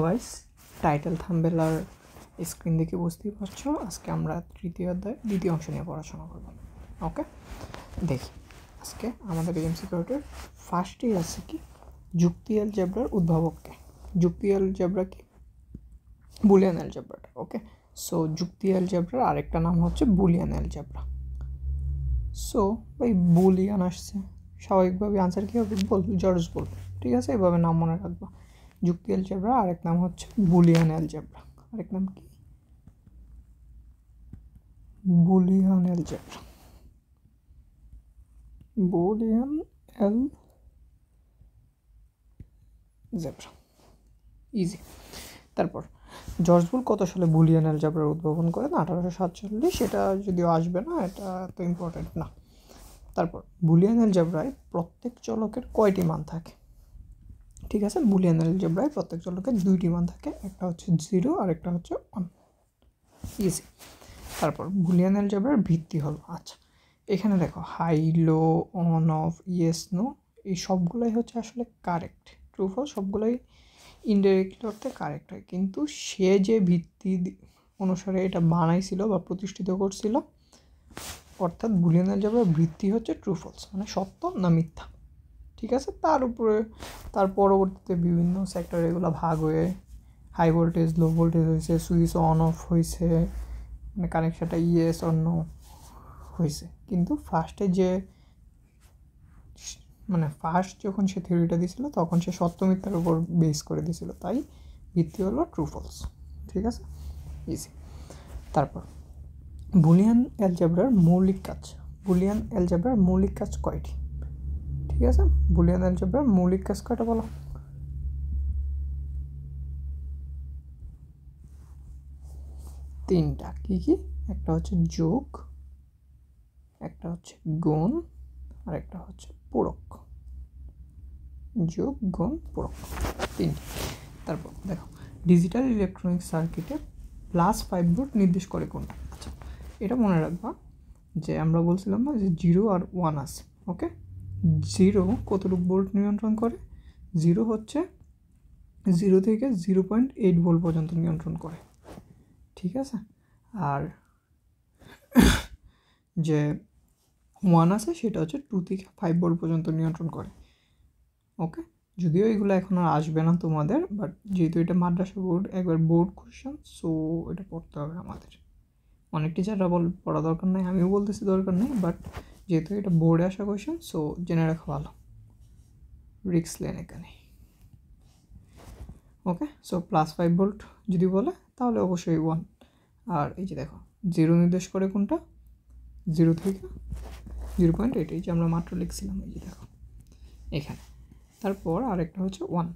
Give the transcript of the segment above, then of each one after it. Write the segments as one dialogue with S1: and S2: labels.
S1: Guys, title thumbnail আর screen দেখে বুঝতেই পারছো আজকে আমরা তৃতীয় অধ্যায় দ্বিতীয় অংশ নিয়ে পড়াশোনা করব। ওকে, দেখি আজকে আমাদের এমসিকিউটির ফার্স্টেই আছে কি যুক্তি অ্যালজেব্রার উদ্ভাবককে। যুক্তি অ্যালজেব্রা কি? বুলিয়ান অ্যালজেব্রাটা। ওকে, সো যুক্তি অ্যালজেব্রার আরেকটা নাম হচ্ছে বুলিয়ান অ্যালজেব্রা। সো ভাই বুলিয়ান আসছে, স্বাভাবিকভাবে আনসার কী হবে? জর্জ বুল। ঠিক আছে, এভাবে নাম মনে রাখবো। যুক্তি অ্যালজেব্রা আরেক নাম হচ্ছে বুলিয়ান অ্যালজেব্রা। আরেক নাম কি? Boolean algebra. Boolean algebra, easy. তারপর জর্জ বুল কত সালে বুলিয়ান অ্যালজেব্রার উদ্ভাবন করেন? 1847। সেটা যদিও আসবে না, এটা তো ইম্পর্টেন্ট না। তারপর বুলিয়ান অ্যালজেব্রায় প্রত্যেক চলকের কয়টি মান থাকে? ঠিক আছে, বুলিয়ান অ্যালজেব্রায় প্রত্যেক চলকের দুইটি মান থাকে, একটা হচ্ছে 0 আর একটা হচ্ছে 1। ইজি। তারপর বুলিয়ান অ্যালজেব্রার ভিত্তি হলো, আচ্ছা এখানে দেখো high, low, on, off, yes, no, এই সবগুলোই হচ্ছে আসলে কারেক্ট। ট্রু ফলস সবগুলোই ইনডাইরেক্টলি অর্থে কারেক্ট হয়, কিন্তু সে যে ভিত্তি অনুসারে এটা বানাইছিল বা প্রতিষ্ঠিত করছিল, অর্থাৎ বুলিয়ান অ্যালজেব্রার ভিত্তি হচ্ছে ট্রু ফলস, মানে সত্য না মিথ্যা। ঠিক আছে, তার উপরে তার পরবর্তীতে বিভিন্ন সেক্টর এগুলো ভাগ হয়ে হাই ভোল্টেজ, লো ভোল্টেজ হয়েছে, সুইচ অন অফ হয়েছে, মানে কানেকশানটা ইয়েস অর নো হয়েছে। কিন্তু ফার্স্টে যে ফার্স্ট যখন সে থিওরিটা দিয়েছিল তখন সে সত্য মিথ্যার উপর বেস করে দিয়েছিল, তাই ভিত্তি হলো ট্রু ফলস। ঠিক আছে, ইজি। তারপর বুলিয়ান অ্যালজেব্রার মৌলিক কাজ। বুলিয়ান অ্যালজেব্রার মৌলিক কাজ কয়টি? ঠিক আছে, বুলিয়ান অ্যালজেব্রার মৌলিক কাজ কয়টা বলো? তিনটা। কি কি? একটা হচ্ছে যোগ, একটা হচ্ছে গুণ, আর একটা হচ্ছে পূরক। যোগ, গুণ, পূরক, তিনটি। তারপর দেখো ডিজিটাল ইলেকট্রনিক সার্কিটে +5 ভোল্ট নির্দেশ করে কোনটা? আচ্ছা এটা মনে রাখবা যে আমরা বলছিলাম না যে 0 আর 1 আছে। ওকে, 0 কতটুকু ভোল্ট নিয়ন্ত্রণ করে? 0 হচ্ছে 0 থেকে 0.8 ভোল্ট পর্যন্ত নিয়ন্ত্রণ করে। ঠিক আছে, আর যে 1 আছে সেটা হচ্ছে 2 থেকে 5 ভোল্ট পর্যন্ত নিয়ন্ত্রণ করে। ওকে, যদিও এগুলো এখন আর আসবে না তোমাদের, বাট যেহেতু এটা মাদ্রাসা বোর্ড একবার বোর্ড কোশ্চেন, সো এটা পড়তে হবে আমাদের। অনেক টিচাররা পড়া দরকার নেই, আমিও বলতেছি দরকার নেই, বাট যেহেতু এটা বোর্ডে আসা কোশ্চেন, সো জেনে রাখা ভালো, রিক্স লেন এখানে। ওকে, সো +5 ভোল্ট যদি বলে তাহলে অবশ্যই 1। আর এই যে দেখো 0 নির্দেশ করে কোনটা? 0 থেকে 0.8, এই যে আমরা মাত্র লিখছিলাম, এই যে দেখো এখানে। তারপর আরেকটা হচ্ছে 1।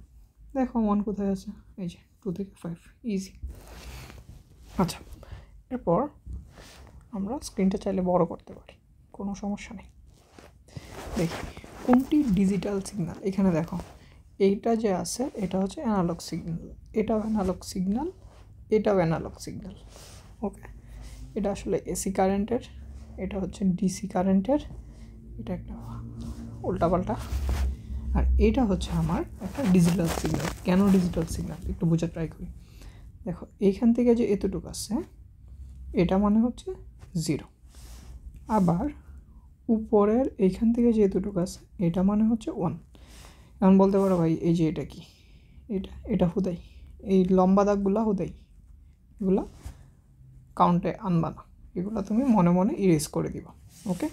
S1: দেখো 1 কোথায় আছে? এই যে 2 থেকে 5, ইজি। আচ্ছা, এরপর আমরা স্ক্রিনটা চাইলে বড় করতে পারি, কোনো সমস্যা নেই। দেখি কোনটি ডিজিটাল সিগন্যাল। এখানে দেখো এইটা যে আছে এটা হচ্ছে অ্যানালগ সিগন্যাল, এটাও অ্যানালগ সিগন্যাল, এটাও অ্যানালগ সিগন্যাল। ওকে, এটা আসলে এসি কারেন্টের, এটা হচ্ছে ডিসি কারেন্টের, এটা একটা উল্টাপাল্টা, আর এটা হচ্ছে আমার একটা ডিজিটাল সিগন্যাল। কেন ডিজিটাল সিগন্যাল একটু বোঝা ট্রাই করি। দেখো এইখান থেকে যে এতটুকু আছে এটা মানে হচ্ছে 0, আবার উপরের এইখান থেকে যে এতটুকু আছে এটা মানে হচ্ছে 1। এখন বলতে পারো ভাই এই যে এটা কি? এটা হুদাই, এই লম্বা দাগগুলা হুদাই, এগুলা কাউন্টে আনবা না, এগুলো তুমি মনে মনে ইরেজ করে দিবা। ওকে,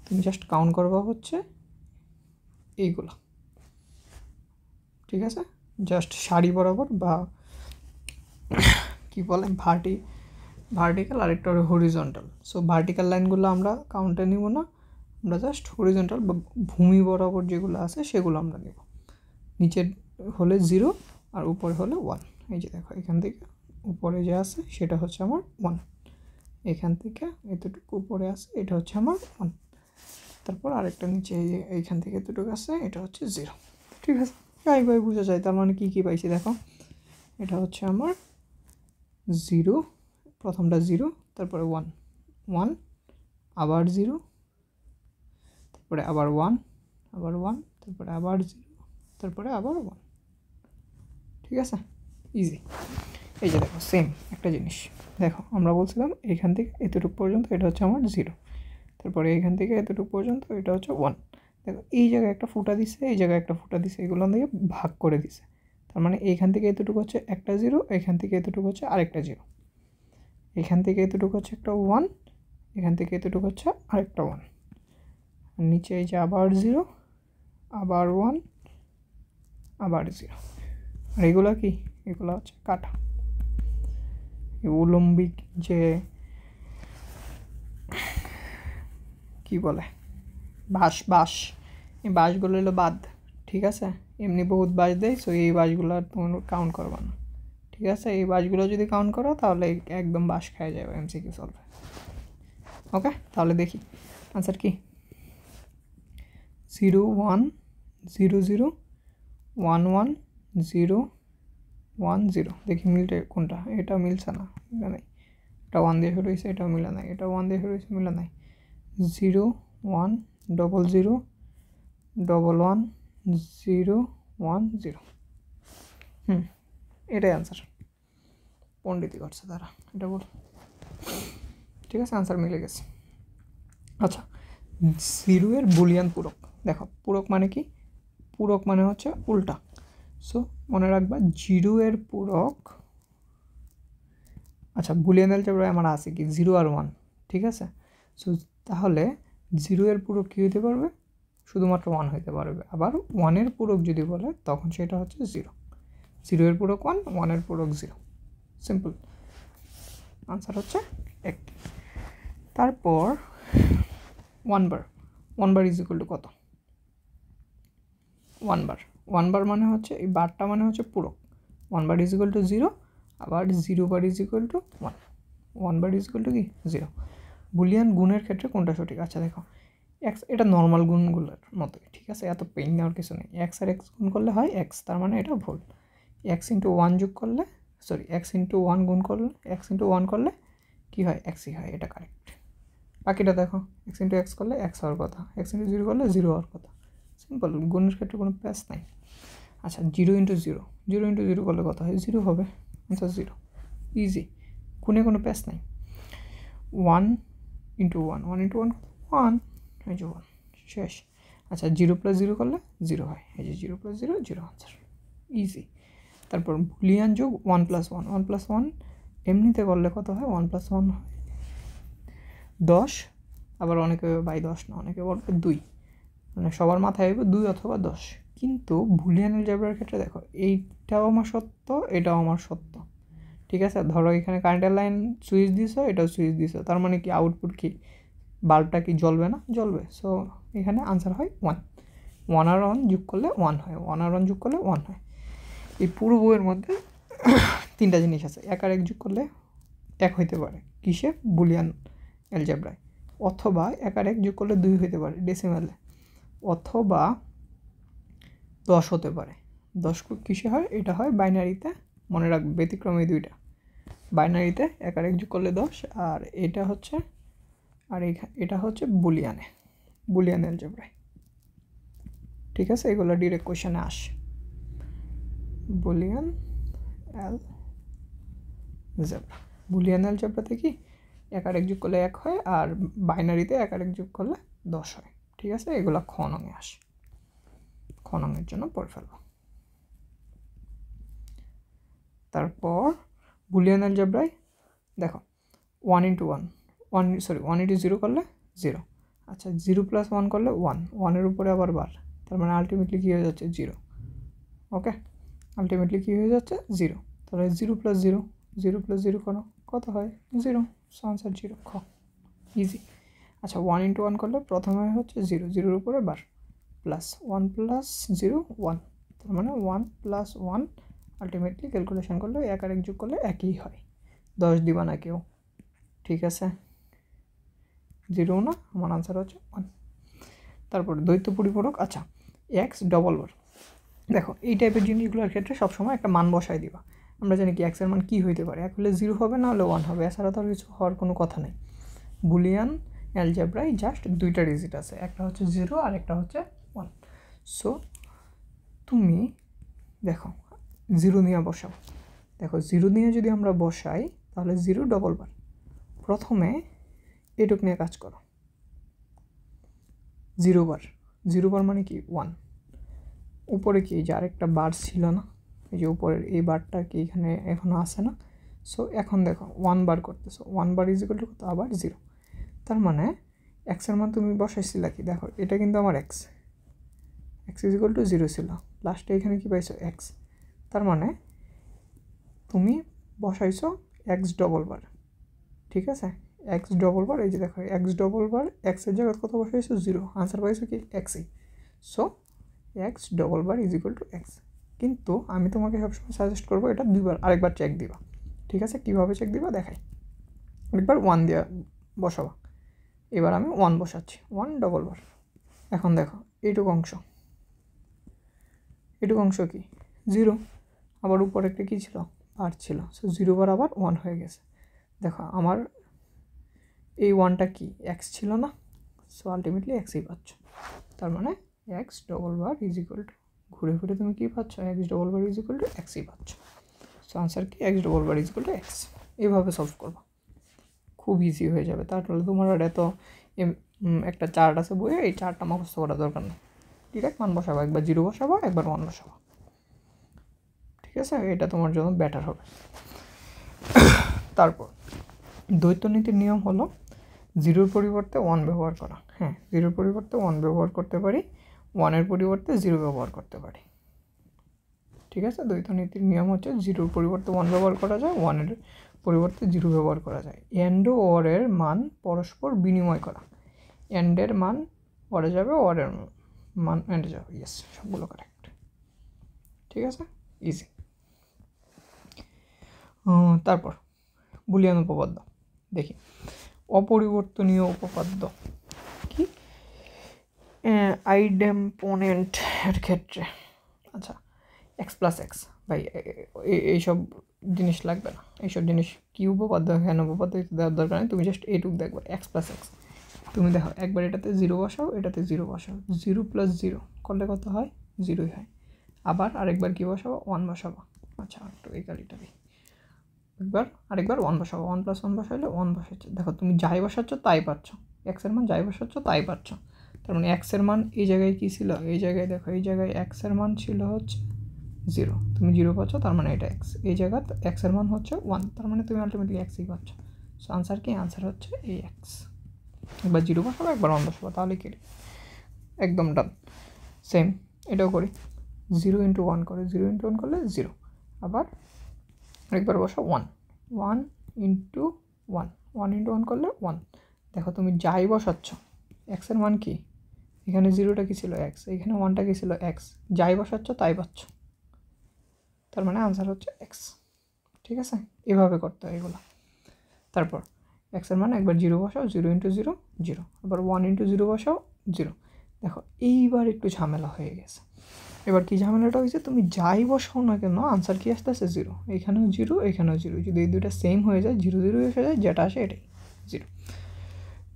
S1: তুমি জাস্ট কাউন্ট করবা হচ্ছে এইগুলা। ঠিক আছে, জাস্ট সারি বরাবর বা কি বলে ভার্টিক্যাল, আর একটা হরিজন্টাল। সো ভার্টিক্যাল লাইনগুলো আমরা কাউন্টে নিব না, আমরা জাস্ট হরিজন্টাল বা ভূমি বরাবর যেগুলো আছে সেগুলো আমরা নেব। নিচের হলে 0 আর উপরে হলে 1। এই যে দেখো এখান থেকে উপরে যে আছে সেটা হচ্ছে আমার 1, এখান থেকে এতটুকু উপরে আছে এটা হচ্ছে আমার 1, তারপর আরেকটা নিচে এইখান থেকে এতটুকু আছে এটা হচ্ছে 0। ঠিক আছে, এইভাবে বোঝা যায়। তার মানে কী কী পাইছি দেখো, এটা হচ্ছে আমার 0, প্রথমটা 0, তারপরে 1, 1, আবার 0, তারপরে আবার 1, আবার 1, তারপরে আবার 0, তারপরে আবার 1। ঠিক আছে, ইজি। এই যে দেখো সেম একটা জিনিস, দেখো আমরা বলছিলাম এখান থেকে এতটুকু পর্যন্ত এটা হচ্ছে আমার 0, তারপরে এখান থেকে এতটুকু পর্যন্ত এটা হচ্ছে 1। দেখো এই জায়গায় একটা ফুটা দিছে, এই জায়গায় একটা ফুটা দিছে, এগুলো দিয়ে ভাগ করে দিছে। তার মানে এইখান থেকে এতটুকু হচ্ছে একটা 0, এখান থেকে এতটুকু হচ্ছে আরেকটা 0, এখান থেকে এতটুকু হচ্ছে একটা 1, এখান থেকে এতটুকু হচ্ছে আরেকটা 1, আর নিচে এই যে আবার 0, আবার 1, আবার 0। আর এগুলো কি, এগুলো হচ্ছে কাটা, উলম্বিক যে কি বলে বাঁশ, এই বাঁশগুলো হলো বাদ, ঠিক আছে? এমনি বহুত বাঁশ দেয়, সো এই বাঁশগুলো তোমার কাউন্ট করবা না, ঠিক আছে? এই বাঁশগুলো যদি কাউন্ট করো তাহলে একদম বাঁশ খায় যাবে এমসিকিউ সলভে। ওকে, তাহলে দেখি আনসার কি। 0 1 0 0 1 1 0 1 0। দেখি মিলটা কোনটা, এটা মিলছে না, মিলা নাই। এটা 1 দিয়ে শুরু হয়েছে, এটাও মিলা নাই। এটা 1 দিয়ে শুরু হয়েছে, মিলা নাই। 0 1 0 0 1 1 0 1 0। এটাই আনসার, পণ্ডিতই করছে তারা, এটা বল। ঠিক আছে, আনসার মিলে গেছে। আচ্ছা, 0 এর বুলিয়ান পূরক। দেখো পূরক মানে কি, পূরক মানে হচ্ছে উল্টা। সো মনে রাখবা 0 এর পূরক, আচ্ছা বুলিয়ান অ্যালজেব্রায় আমার আছে কি 0 আর 1, ঠিক আছে? সো তাহলে 0 এর পূরক কী হতে পারবে, শুধুমাত্র 1 হতে পারবে। আবার 1 এর পূরক যদি বলে তখন সেটা হচ্ছে 0। 0 এর পূরক 1, 1 এর পূরক 0, সিম্পল। আনসার হচ্ছে 1। তারপর 1 বার ইজ ইকুয়াল টু কত? 1 বার মানে হচ্ছে এই বারটা মানে হচ্ছে পূরক। 1 বার ইজ ইকুয়াল টু 0, আবার 0 bar is equal to 1। 1 bar is equal to কি 0। বুলিয়ান গুণের ক্ষেত্রে কোনটা সঠিক? আচ্ছা দেখো, এক্স এটা নর্মাল গুণগুলোর মতোই, ঠিক আছে? এত পেইন নেওয়ার কিছু নেই। এক্স আর এক্স গুণ করলে হয় এক্স, তার মানে এটা ভুল। এক্স ইন্টু 1 যোগ করলে, সরি এক্স ইন্টু 1 গুণ করলে, এক্স ইন্টু 1 করলে কী হয়, এক্সই হয়, এটা কারেক্ট। বাকিটা দেখো, এক্স ইন্টু এক্স করলে এক্স হওয়ার কথা, এক্স ইন্টু 0 করলে 0 হওয়ার কথা, সিম্পল। গুণের ক্ষেত্রে কোনো প্যাচ নাই। আচ্ছা 0 ইন্টু 0, 0 ইন্টু 0 করলে কত হয়, 0 হবে, আচ্ছা 0, ইজি, গুণে কোনো প্যাচ নাই। 1 ইন্টু 1, 1 ইন্টু 1 1, এই যে 1, শেষ। আচ্ছা 0 প্লাস 0 করলে 0 হয়, এই যে 0 প্লাস 0 0, আনসার, ইজি। তারপর বুলিয়ান যোগ 1 প্লাস 1, 1 প্লাস 1 এমনিতে করলে কত হয়, 1 প্লাস 1 হয় 10। আবার অনেকে বাই 10 না, অনেকে বলবে 2, মানে সবার মাথায় আসবে 2 অথবা 10। কিন্তু বুলিয়ান অ্যালজেব্রার ক্ষেত্রে দেখো, এইটাও আমার সত্য, এটাও আমার সত্য, ঠিক আছে? ধরো এখানে কারেন্টের লাইন সুইচ দিছো, এটাও সুইচ দিছো, তার মানে কি আউটপুট কি, বাল্বটা কি জ্বলবে না, জ্বলবে। সো এখানে আনসার হয় 1। 1 আর 1 যোগ করলে 1 হয়, 1 আর 1 যোগ করলে 1 হয়। এই পুরো বইয়ের মধ্যে 3টা জিনিস আছে। 1 আর 1 যোগ করলে 1 হইতে পারে, কিসে, বুলিয়ান অ্যালজেব্রায়। অথবা 1 আর 1 যোগ করলে 2 হইতে পারে ডেসিমালে, অথবা 10 হতে পারে। 10 কিসে হয়, এটা হয় বাইনারিতে, মনে রাখবে ব্যতিক্রম এই 2টা। বাইনারিতে 1 আর 1 যোগ করলে 10, আর এটা হচ্ছে, আর এটা হচ্ছে বুলিয়ান অ্যালজেব্রায়, ঠিক আছে? এগুলো ডিরেক্ট কোয়েশ্চেনে আসে। বুলিয়ান অ্যালজেব্রাতে কি 1 আর 1 যোগ করলে 1 হয়, আর বাইনারিতে 1 আর 1 যোগ করলে 10 হয়, ঠিক আছে? এগুলো খ নঙে আসে, খ নঙের জন্য পড়ে ফেলবো। তারপর বুলিয়ান অ্যালজেব্রায় দেখো 1 ইন্টু 1, 1 ইন্টু 0 করলে 0। আচ্ছা 0 প্লাস 1 করলে 1, 1-এর উপরে আবার বার, তার মানে আলটিমেটলি কী হয়ে যাচ্ছে, 0। ওকে, আলটিমেটলি কী হয়ে যাচ্ছে, 0। তাহলে 0 প্লাস 0, 0 প্লাস 0 করো, কত হয়, 0। সো আনসার 0, খ, ইজি। আচ্ছা 1 ইন্টু 1 করলে প্রথমে হচ্ছে 0, 0-এর উপরে বার, প্লাস 1 প্লাস 0 1, তার মানে 1 প্লাস 1, আলটিমেটলি ক্যালকুলেশন করলে 1 আর 1 যোগ করলে একই হয়। 10 দিবা না কেউ, ঠিক আছে? 0 না, আমার আনসার হচ্ছে 1। তারপরে দ্বৈত পরিপূরক। আচ্ছা এক্স ডবল বার, দেখো এই টাইপের জিনিসগুলোর ক্ষেত্রে সবসময় একটা মান বসায় দিবা। আমরা জানি কি এক্সের মান কী হইতে পারে, 1 হলে 0 হবে, না হলে 1 হবে, এছাড়া তো আর কিছু হওয়ার কোনো কথা নেই। বুলিয়ান অ্যালজেব্রায় জাস্ট 2টা ডিজিট আছে, একটা হচ্ছে 0 আর একটা হচ্ছে 1। সো তুমি দেখো 0 নিয়ে বসাও, দেখো 0 নিয়ে যদি আমরা বসাই তাহলে 0 ডবল বার। প্রথমে এটুক নিয়ে কাজ করো, 0 বার। 0 বার মানে কি 1। উপরে কি যে আরেকটা বার ছিল না, এই যে উপরের এই বারটা কি এখানে এখনও আসে না। সো এখন দেখো 1 বার করতেছো, 1 বার ইজ ইকুয়াল টু কত, আবার 0। তার মানে এক্সের মান তুমি বসাইছিলা কি, দেখো এটা কিন্তু আমার এক্স ইজ ইকুয়াল টু 0 ছিল, লাস্টে এখানে কি পাইছো এক্স। তার মানে তুমি বসাইছো এক্স ডবল বার, ঠিক আছে, এক্স ডবল বার। এই যে দেখো এক্স ডবল বার, এক্সের জায়গায় কত বসাইছো 0, আনসার পাইছো কি এক্সই। So x double bar is equal to x. কিন্তু আমি তোমাকে সবসময় সাজেস্ট করবো এটা আরেকবার চেক দিবা, ঠিক আছে। কীভাবে চেক দিবা দেখাই। একবার 1 দিয়ে বসাবা, এবার আমি 1 বসাচ্ছি, 1 ডবল বার। এখন দেখো এইটুকু অংশ কি 0, আবার উপরে একটা কী ছিল বার ছিল, সো 0 বার আবার 1 হয়ে গেছে। দেখো আমার এই 1টা কি এক্স ছিল না, সো আলটিমেটলি এক্সই পাচ্ছ। তার মানে x double bar is equal to, ঘুরে ফিরে তুমি কী পাচ্ছ, x double bar is equal to এক্সই পাচ্ছ। সো আনসার কি x double bar is equal to x. এইভাবে সলভ করবো, খুব ইজি হয়ে যাবে। তারপরে তোমার আর এত একটা চার্ট আছে বইয়ে, এই চার্টটা মুখস্থ করার দরকার নেই, ডিরেক্ট মান বসাবো, একবার 0 বসাবো, একবার 1 বসাবো, ঠিক আছে। এটা তোমার জন্য বেটার হবে। তারপর দ্বৈত নীতির নিয়ম হলো 0-র পরিবর্তে 1 ব্যবহার করা। হ্যাঁ, 0-র পরিবর্তে 1 ব্যবহার করতে পারি, 1-এর পরিবর্তে 0 ব্যবহার করতে পারি, ঠিক আছে। দ্বৈত নীতির নিয়ম হচ্ছে 0-র পরিবর্তে 1 ব্যবহার করা যায়, 1-এর পরিবর্তে 0 ব্যবহার করা যায়। এন্ড ও অরের মান পরস্পর বিনিময় করা। এন্ডের মান অরে যাবে, অরের মান এন্ডে যাবে, ইয়েস, সবগুলো কারেক্ট, ঠিক আছে, ইজি। তারপর বুলিয়ান উপপাদ্য দেখি। অপরিবর্তনীয় উপপাদ্য কি, আইডেম্পোনেন্টের ক্ষেত্রে। আচ্ছা, এক্স প্লাস এক্স, ভাই এইসব জিনিস লাগবে না, এইসব জিনিস কী উপপাদ্য কেন উপপাদ্য দেওয়ার দরকার নেই, তুমি জাস্ট এইটুক দেখবে এক্স প্লাস এক্স। তুমি দেখো একবার এটাতে 0 বসাও, এটাতে 0 বসাও, 0 প্লাস 0 করলে কত হয়, 0ই হয়। আবার আরেকবার কী বসাবো, 1 বসাবো। আচ্ছা, একটু এই গাড়িটা দিই, আরেকবার 1 বসাবো, 1 প্লাস 1 বসাইলে 1 বসাচ্ছে। দেখো তুমি যাই বসাচ্ছ তাই পাচ্ছ, এক্সের মান যাই বসাচ্ছ তাই পাচ্ছ। তার মানে এক্সের মান এই জায়গায় কী ছিল, এই জায়গায় দেখো, এই জায়গায় এক্সের মান ছিল হচ্ছে 0, তুমি 0 পাচ্ছ, তার মানে এটা এক্স। এই জায়গায় এক্সের মান হচ্ছে 1, তার মানে তুমি আলটিমেটলি এক্সই পাচ্ছ। সো আনসার কি, আনসার হচ্ছে এই এক্স। একবার 0 বসাবো, একবার 1 বসাবো, তাহলে কি একদম ডান। সেম এটাও করি, 0 ইন্টু 1 করে, 0 ইন্টু 1 করলে 0, আবার আরেকবার বসাও 1 ইন্টু 1 ইন্টু 1 করলে 1। দেখো তুমি যাই বসাচ্ছ, এক্সের মান কি, এখানে 0টা কী ছিল এক্স, এখানে 1টা কী ছিল এক্স, যাই বসাচ্ছ তাই পাচ্ছ, তার মানে আনসার হচ্ছে এক্স, ঠিক আছে। এভাবে করতে হয় এগুলো। তারপর এক্সের মান একবার 0 বসাও, 0 ইন্টু 0 0, আবার 1 ইন্টু 0 বসাও 0। দেখো এইবার একটু ঝামেলা হয়ে গেছে। এবার কি ঝামেলাটা হয়েছে, তুমি যাই বসাও না কেন আনসার কি আসতে আসে 0, এখানেও 0 এখানেও 0, যদি এই দুটো সেম হয়ে যায় 0 0 এসে যায়, যেটা আসে এটাই 0।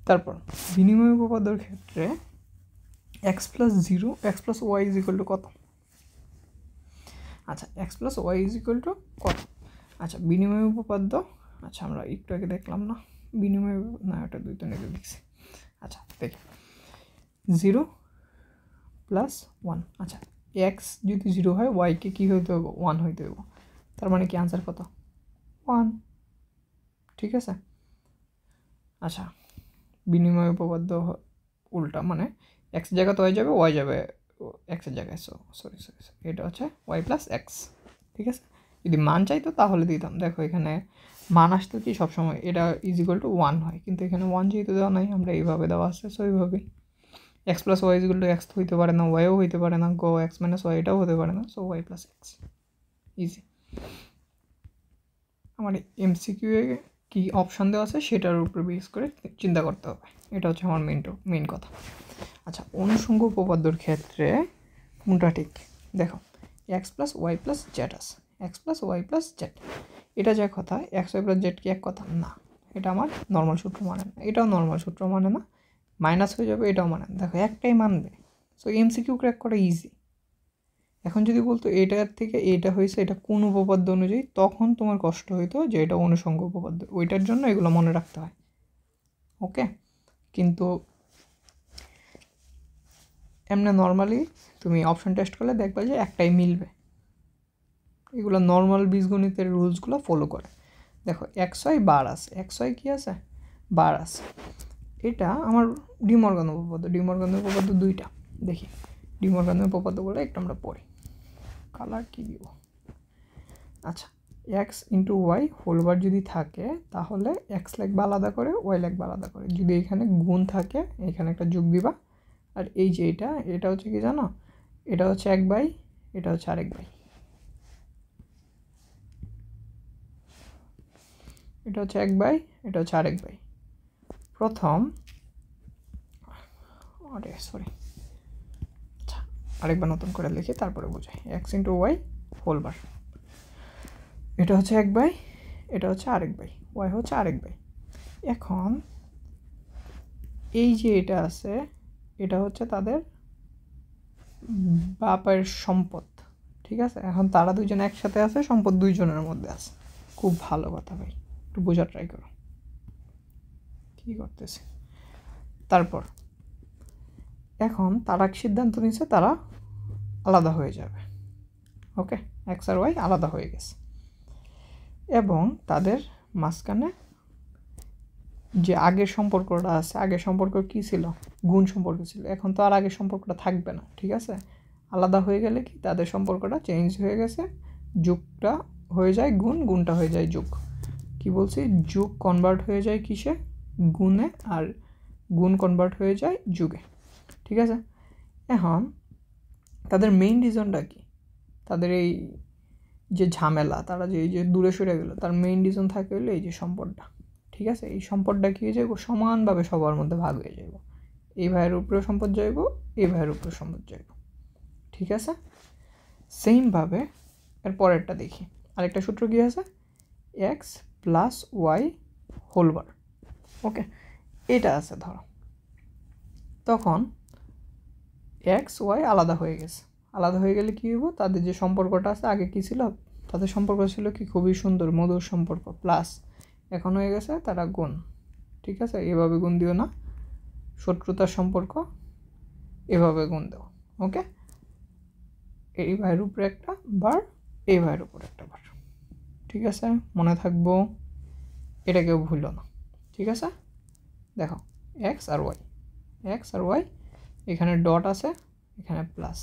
S1: তারপর বিনিময় উপপাদ্যের ক্ষেত্রে X plus Y is equal to কত। আচ্ছা, X plus Y is equal to কত। আচ্ছা, বিনিময় উপপাদ্য, আচ্ছা আমরা একটু আগে দেখলাম না বিনিময়, না ওটা দ্বৈত নীতি দেখছি। আচ্ছা দেখি, 0 প্লাস 1। আচ্ছা, এক্স যদি 0 হয়, ওয়াইকে কী হইতে হবে, 1 হইতে হবে, তার মানে কি আনসার কত, 1, ঠিক আছে। আচ্ছা, বিনিময় উপপাদ্য উল্টা, মানে এক্স জায়গা তো ওয়াই যাবে, ওয়াই যাবে এক্সের জায়গায়, সরি এটা হচ্ছে ওয়াই প্লাস এক্স, ঠিক আছে। যদি মান চাইতো তাহলে দিতাম, দেখো এখানে মান আসতো কি সবসময় এটা ইজ ইকুয়াল টু 1 হয়, কিন্তু এখানে 1 যেহেতু দেওয়া নাই, আমরা এইভাবে দেওয়া আসছে, সো এইভাবেই X plus Y is equal to X হইতে পারে না, ওয়াইও হইতে পারে না, গো এক্স মাইনাস ওয়াই এটাও হতে পারে না, so Y plus X, easy. আমার এমসিকিউ এ কী অপশান দেওয়া আছে সেটার উপর বেস করে চিন্তা করতে হবে, এটা হচ্ছে আমার মেইন কথা। আচ্ছা, অনুষঙ্গ উপপাদ্যর ক্ষেত্রে কোনটা ঠিক, দেখো x plus y plus z আছে, x plus y plus z, এটা যে কথা, এক্স ওয়াই প্লাস জেড কি এক কথা না, এটা আমার নর্মাল সূত্র মানে না, এটাও নর্মাল সূত্র মানে না, মাইনাস হয়ে যাবে, এটাও মানে না, দেখো একটাই মানবে। সো এমসিকিউ ক্র্যাক করা ইজি, এখন যদি বলতো এটার থেকে এটা হয়েছে এটা কোন উপপাদ্য অনুযায়ী, তখন তোমার কষ্ট হইতো যে এটা অনুষঙ্গ উপপাদ্য, ওইটার জন্য এগুলো মনে রাখতে হয়। ওকে, কিন্তু এমনি নর্মালি তুমি অপশন টেস্ট করলে দেখবা যে একটাই মিলবে। এগুলো নর্মাল বীজগণিতের রুলসগুলো ফলো করে। দেখো XY বার আছে, XY কি আছে, বার আছে। এটা আমার ডিমর্গান উপপাদ্য। ডিমর্গান উপপাদ্য দুইটা, দেখি ডিমর্গানের উপপাদ্যগুলো একটু আমরা পড়ি। কালার কি দিব, আচ্ছা, X into Y whole bar যদি থাকে তাহলে এক্স লিখবা আলাদা করে, ওয়াই লিখবা আলাদা করে। যদি এখানে গুণ থাকে এখানে একটা যোগ দিবা। আর এই যে এটা হচ্ছে কি জানো, এটা হচ্ছে 1/, এটা হচ্ছে আরেক বাই, এটা হচ্ছে 1/, এটা হচ্ছে আরেক বাই। প্রথম সরি, আচ্ছা আরেকবার নতুন করে লিখি তারপরে বোঝাই। X into Y whole bar, এটা হচ্ছে 1/, এটা হচ্ছে আরেক বাই, ওয়াই হচ্ছে আরেক বাই। এখন এই যে এটা আছে, এটা হচ্ছে তাদের বাপের সম্পদ, ঠিক আছে। এখন তারা দুইজন একসাথে আছে, সম্পদ দুইজনের মধ্যে আছে। খুব ভালো কথা ভাই, একটু বোঝার ট্রাই করো কী করতেছে। তারপর এখন তারা সিদ্ধান্ত নিচ্ছে তারা আলাদা হয়ে যাবে। ওকে, এক্স আর ওয়াই আলাদা হয়ে গেছে, এবং তাদের মাঝখানে যে আগের সম্পর্কটা আছে, আগের সম্পর্ক কী ছিল, গুণ সম্পর্ক ছিল। এখন তো আর আগের সম্পর্কটা থাকবে না, ঠিক আছে। আলাদা হয়ে গেলে কি তাদের সম্পর্কটা চেঞ্জ হয়ে গেছে, যোগটা হয়ে যায় গুণ, গুণটা হয়ে যায় যোগ। কি বলছি, যোগ কনভার্ট হয়ে যায় কিসে, গুণে, আর গুণ কনভার্ট হয়ে যায় যোগে, ঠিক আছে। এখন তাদের মেইন রিজনটা কি, তাদের এই যে ঝামেলা, তারা যে এই যে দূরে সরে গেলো, তার মেইন রিজন থাকে হলো এই যে সম্পদটা, ঠিক আছে। এই সম্পদটা কী হয়ে যাবো, সমানভাবে সবার মধ্যে ভাগ হয়ে যাব। এই ভাইয়ের উপরেও সম্পদ যাইব, এই ভাইয়ের উপরেও সম্পদ যাইব, ঠিক আছে। সেমভাবে এর পরেরটা দেখি, আরেকটা সূত্র কী আছে, x plus y whole bar. Okay, এটা আছে ধরো, তখন এক্স ওয়াই আলাদা হয়ে গেছে। আলাদা হয়ে গেলে কী হইব, তাদের যে সম্পর্কটা আছে, আগে কী ছিল, তাদের সম্পর্ক ছিল কি খুবই সুন্দর মধুর সম্পর্ক, প্লাস এখন হয়ে গেছে তারা গুণ, ঠিক আছে। এভাবে গুণ দিও না, শত্রুতার সম্পর্ক, এভাবে গুণ দেও। ওকে, এই ভাইয়ের উপরে একটা বার, এই ভাইয়ের উপরে একটা বার, ঠিক আছে, মনে থাকবো, এটা কেউ ভুলো না, ঠিক আছে। দেখো এক্স আর ওয়াই, এক্স আর ওয়াই, এখানে ডট আছে, এখানে প্লাস,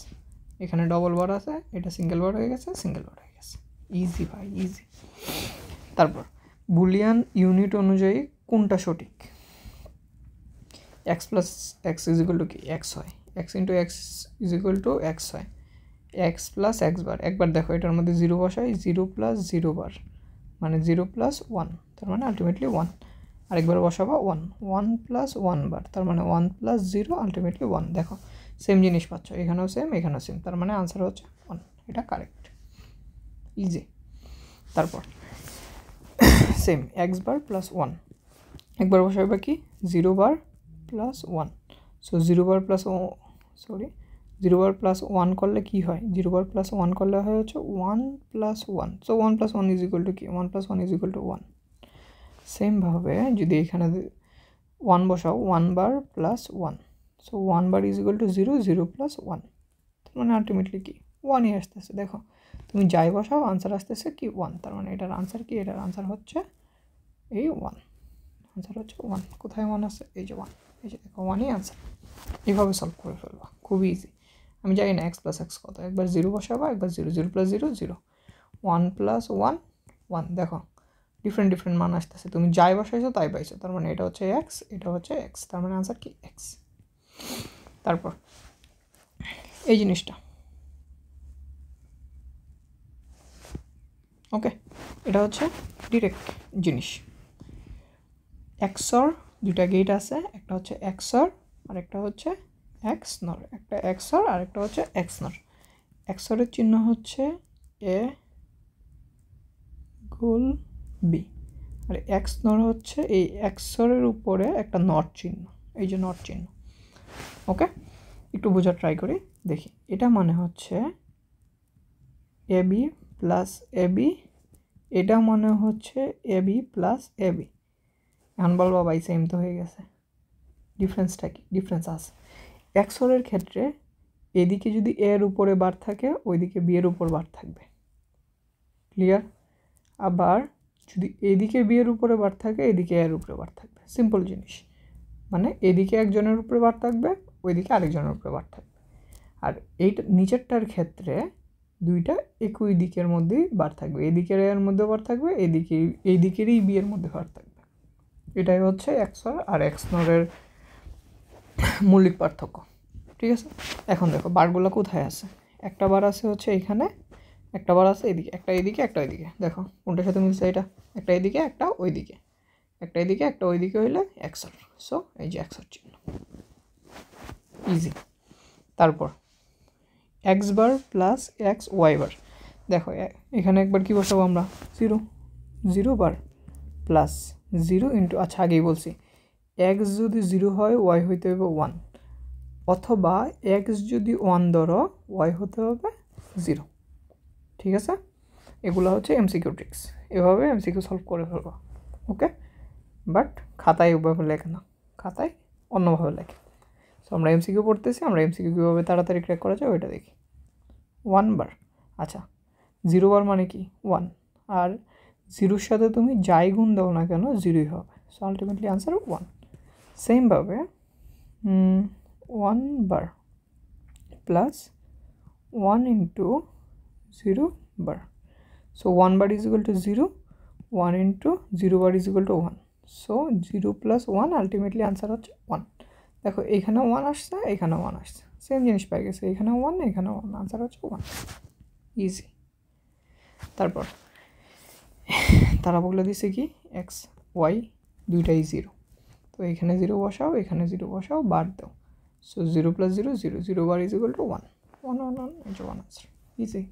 S1: এখানে ডবল বার আছে, এটা সিঙ্গেল বার হয়ে গেছে, সিঙ্গেল বার হয়ে গেছে। ইজি ভাই, ইজি। তারপর বুলিয়ান ইউনিট অনুযায়ী কোনটা সঠিক, x plus x is equal to কি, এক্স হয়, x into x is equal to x হয়, এক্স প্লাস এক্স বার। একবার দেখো এটার মধ্যে 0 বসাই, 0 প্লাস 0 বার মানে 0 প্লাস 1, তার মানে আলটিমেটলি 1। আরেকবার বসাবো 1, 1 প্লাস 1 বার, তার মানে 1 প্লাস 0 আলটিমেটলি 1। দেখো সেম জিনিস পাচ্ছ, এখানেও সেম, এখানেও সেম, তার মানে আনসার হচ্ছে 1, এটা কারেক্ট, ইজি। তারপর সেম এক্স বার প্লাস 1, একবার বসাবে কি 0 বার প্লাস 1, সো 0 বার প্লাস 0 বার প্লাস 1 করলে কী হয়, 0 বার প্লাস 1 করলে হয় হচ্ছে 1 plus 1, so 1 plus 1 is equal to কি, 1 প্লাস 1 ইজ ইকুয়াল টু 1। সেমভাবে যদি এখানে 1 বসাও, 1 bar plus 1, so 1 bar is equal to 0, 0 plus 1, তার মানে আলটিমেটলি কি 1ই আসতেছে। দেখো তুমি যাই বসাও আনসার আসতেছে কি 1, তার মানে এটার আনসার কি, এটার আনসার হচ্ছে এই 1, আনসার হচ্ছে 1। কোথায় 1 আছে, এই যে 1, এই যে দেখো 1ই আনসার। এইভাবে সলভ করে ফেলবা, খুবই ইজি। আমি জানি না এক্স প্লাস এক্স কত, একবার 0 বসাবা, একবার 0, 0 প্লাস 0, 0, 1 প্লাস 1, 1। দেখো ডিফারেন্ট ডিফারেন্ট মান আসতেছে, তুমি যাই বসাইছো তাই পাইছো, তার মানে এটা হচ্ছে এক্স, এটা হচ্ছে এক্স, তার মানে আনসার কি এক্স। তারপর এই জিনিসটা, ওকে, এটা হচ্ছে ডিরেক্ট জিনিস। এক্সর দুইটা গেট আছে, একটা হচ্ছে এক্সর আর একটা হচ্ছে এক্স নর, একটা এক্সর আর একটা হচ্ছে এক্স নর। এক্সরের চিহ্ন হচ্ছে এ গোল বি, আর এক্স নর হচ্ছে এই এক্সরের উপরে একটা নট চিহ্ন, এই যে নট চিহ্ন। ওকে, একটু বোঝার ট্রাই করি, দেখি। এটা মানে হচ্ছে A B plus A B, এটা মনে হচ্ছে A B plus A B. এখন বলবো ভাই সেম তো হয়ে গেছে, ডিফারেন্সটা কি? ডিফারেন্স আছে। এক্সরের ক্ষেত্রে এদিকে যদি এর উপরে বার থাকে ওইদিকে বি এর উপর বার থাকবে, ক্লিয়ার? আবার যদি এদিকে বি এর উপরে বার থাকে এদিকে এর উপরে বার থাকবে, সিম্পল জিনিস। মানে এদিকে একজনের উপরে বার থাকবে, ওইদিকে আরেকজনের উপরে বার থাকবে। আর এইটা নিচেরটার ক্ষেত্রে দুইটা একই দিকের মধ্যেই বার থাকবে, এদিকের এর মধ্যে বার থাকবে, এই দিকেরই বি এর মধ্যে বার থাকবে। এটাই হচ্ছে এক্সর আর এক্সনরের মৌলিক পার্থক্য, ঠিক আছে? এখন দেখো বারগুলো কোথায় আছে, একটা বার আছে হচ্ছে এইখানে, একটা বার আছে এদিকে, একটা এদিকে একটা ওইদিকে। দেখো কোনটার সাথে মিলছে, এটা একটা এদিকে একটা ওইদিকে, একটা এদিকে একটা ওইদিকে হইলে এক্সর। সো এই যে এক্সর চিহ্ন, ইজি। তারপর x bar plus x y bar, দেখো এখানে একবার কি বসাবো আমরা, 0 বার প্লাস 0 ইন্টু, আচ্ছা আগেই বলছি এক্স যদি 0 হয় ওয়াই হইতে হবে 1, অথবা এক্স যদি 1 ধরো ওয়াই হতে হবে 0, ঠিক আছে? এগুলো হচ্ছে এমসিকিউ ট্রিক্স, এভাবে এমসিকিউ সলভ করে ফেলবো, ওকে? বাট খাতায় ওভাবে লেখে না, খাতায় অন্যভাবে লেখে। সো আমরা এমসিকিউ পড়তেছি, আমরা এমসিকিউ কীভাবে তাড়াতাড়ি ক্র্যাক করা যায় ওইটা দেখি। 1 বার, আচ্ছা 0 বার মানে কি 1, আর 0-র সাথে তুমি যাই গুণ দাও না কেন 0ই হবে। So ultimately answer 1। সেমভাবে 1 bar plus 1 into 0 bar, so 1 bar is equal to 0, 1 into 0 bar is equal to 1, so 0 plus 1 ultimately answer হচ্ছে 1। দেখো এইখানেও 1 আসছে, এইখানেও 1 আসছে, সেম জিনিস পাই গেছে, এখানেও 1 এখানেও 1, আনসার হচ্ছে 1, ইজি। তারপর তারা বলে দিছে কি এক্স ওয়াই দুইটাই 0, তো এখানে 0 বসাও, এখানে 0 বসাও, বার দাও। So 0 plus 0 0, 0 bar is equal to 1, 1 1 1, এটা 1 আনসার, ইজি।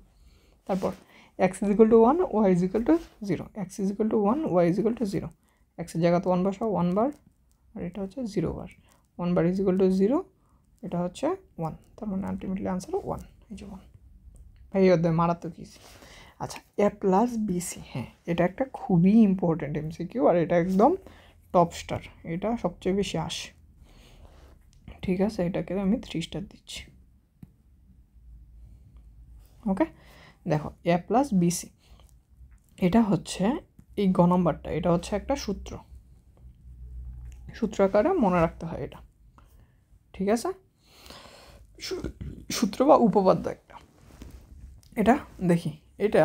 S1: তারপর X is equal to 1, Y is equal to 0, X is equal to 1, Y is equal to 0, এক্সের জায়গাতে 1 বসাও, 1 বার, আর এটা হচ্ছে 0 বার, 1 বার ইজ ইকুয়াল টু 0, এটা হচ্ছে 1, তার মানে আলটিমেটলি আনসার 1, এই যে 1। ভাই অধ্যায় মারাত্মক ইজি। আচ্ছা এ প্লাস বিসি, হ্যাঁ এটা একটা খুবই ইম্পর্ট্যান্ট এমসিকিউ, আর এটা একদম টপ স্টার, এটা সবচেয়ে বেশি আসে, ঠিক আছে? এটাকে আমি 3 স্টার দিচ্ছি, ওকে? দেখো এ প্লাস বিসি, এটা হচ্ছে এই গ নম্বরটা, এটা হচ্ছে একটা সূত্র আকারে মনে রাখতে হয় এটা, ঠিক আছে? সূত্র বা উপপাদ্য একটা। এটা দেখি, এটা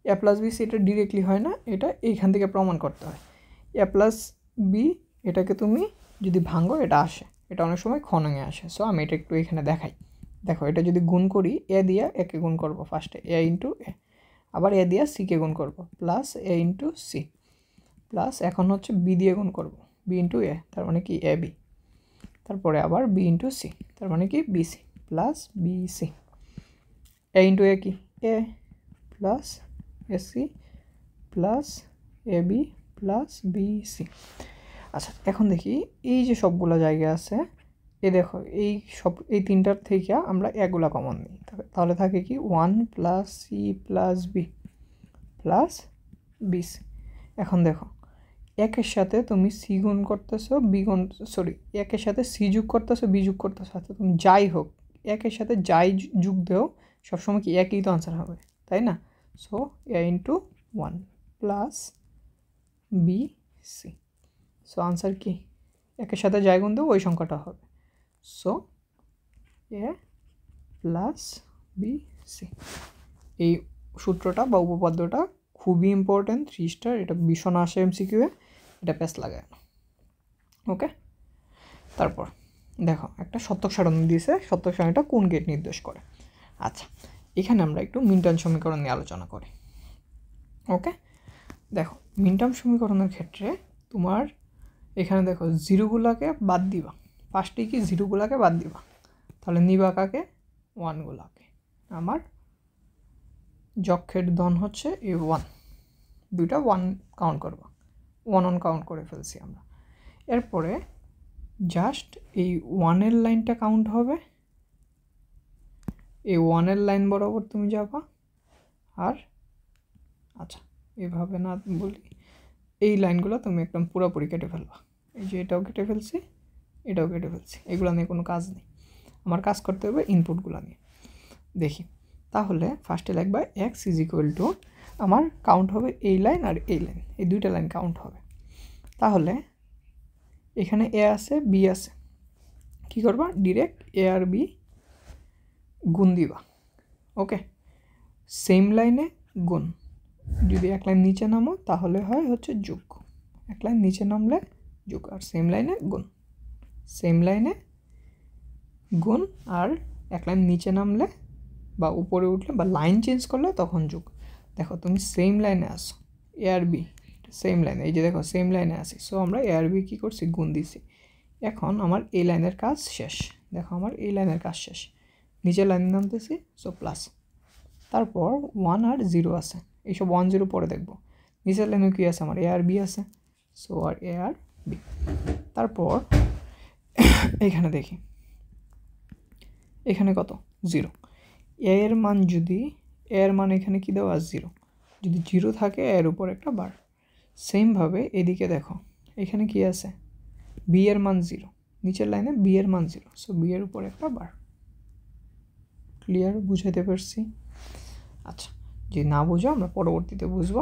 S1: এ প্লাস বিসি, এটা ডিরেক্টলি হয় না, এটা এইখান থেকে প্রমাণ করতে হয়। এ প্লাস বি, এটাকে তুমি যদি ভাঙো এটা আসে, এটা অনেক সময় খনঙে আসে। সো আমি এটা একটু এখানে দেখাই। দেখো এটা যদি গুণ করি, এ দিয়া একে গুণ করবো ফার্স্টে, এ ইন্টু এ, আবার এ দিয়া সিকে গুণ করবো, প্লাস এ ইন্টু সি, প্লাস এখন হচ্ছে বি দিয়ে গুণ করবো, বি ইন্টু এ, তার মানে কি এ বি, তারপরে আবার বি ইন্টু সি, তার মানে কি বিসি, প্লাস বিসি, এ ইন্টু এ কি এ, plus AC, plus A B, plus BC. আচ্ছা এখন দেখি এই যে সবগুলো জায়গা আছে, দেখো এই তিনটার থেকে আমরা এগুলা কমন নিই, তাহলে থাকে কি 1 plus C plus B plus BC. এখন দেখো একের সাথে তুমি সি গুণ করতেছো, একের সাথে সি যোগ করতেছো, বি যোগ করতেছো, আচ্ছা তুমি যাই হোক একের সাথে যাই যোগ দেও সবসময় কি একই তো আনসার হবে, তাই না? So a into 1 plus b c, so answer কি একের সাথে যাই গুণ দেও ওই সংখ্যাটা হবে। সো এ প্লাস বি সি, এই সূত্রটা বা উপপাদ্যটা খুবই ইম্পর্ট্যান্ট, 3 স্টার, এটা ভীষণ আসে এমসিকিউয়ে, এটা প্যাস লাগায় না, ওকে? তারপর দেখো একটা সত্যক সারণী দিয়েছে, সত্যক সারণীটা কোন গেট নির্দেশ করে। আচ্ছা এখানে আমরা একটু মিন টার্ম সমীকরণ নিয়ে আলোচনা করি, ওকে? দেখো মিন টার্ম সমীকরণের ক্ষেত্রে তোমার এখানে দেখো জিরোগুলাকে বাদ দিবা, ফার্স্টে কি জিরোগুলাকে বাদ দিবা, তাহলে নিবা কাকে, 1গুলাকে। আমার যক্ষের ধন হচ্ছে এই 1, দুইটা 1 কাউন্ট করবো, 1 কাউন্ট করে ফেলছি আমরা। এরপরে জাস্ট এই 1-এর লাইনটা কাউন্ট হবে, এই 1-এর লাইন বরাবর তুমি যাবা, আর আচ্ছা এভাবে না বলি, এই লাইনগুলো তুমি একদম পুরোপুরি কেটে ফেলবা। এই যে এটাও কেটে ফেলছি, এটাও কেটে ফেলছি, এগুলো নিয়ে কোনো কাজ নেই, আমার কাজ করতে হবে ইনপুটগুলো নিয়ে। দেখি তাহলে ফার্স্টে লিখবা এক্স ইজ ইকুয়াল টু, আমার কাউন্ট হবে এই লাইন আর এই লাইন, এই দুইটা লাইন কাউন্ট হবে। তাহলে এখানে এ আছে বি আছে, কী করবা ডিরেক্ট এ আর বি গুণ দিবা। ওকে, সেম লাইনে গুণ, যদি এক লাইন নিচে নামো তাহলে হয় হচ্ছে যোগ, এক লাইন নিচে নামলে যোগ, আর সেম লাইনে গুণ, সেম লাইনে গুণ, আর এক লাইন নিচে নামলে বা উপরে উঠলে বা লাইন চেঞ্জ করলে তখন যোগ। দেখো তুমি সেম লাইনে আসো, এ আর বি সেম লাইনে, এই যে দেখো সেম লাইনে আসি, সো আমরা এ আর বি কী করছি গুণ দিছি। এখন আমার এই লাইনের কাজ শেষ, দেখো আমার এই লাইনের কাজ শেষ, নিচের লাইন নামতেছি, সো প্লাস, তারপর 1 আর 0 আছে, এইসব 1 0 পরে দেখবো। নিচের লাইনে কী আছে আমার এ আর বি আছে, সো আর এ আর বি। তারপর এখানে দেখি, এখানে কত 0, এ এর মান যদি, এর মান এখানে কী দেওয়া 0, যদি 0 থাকে এর উপর একটা বার। সেমভাবে এদিকে দেখো এখানে কি আছে বি এর মান 0, নিচের লাইনে বি এর মান 0, সো বি এর উপর একটা বার। ক্লিয়ার, বুঝাইতে পারছি? আচ্ছা, যদি না বুঝো আমরা পরবর্তীতে বুঝবো,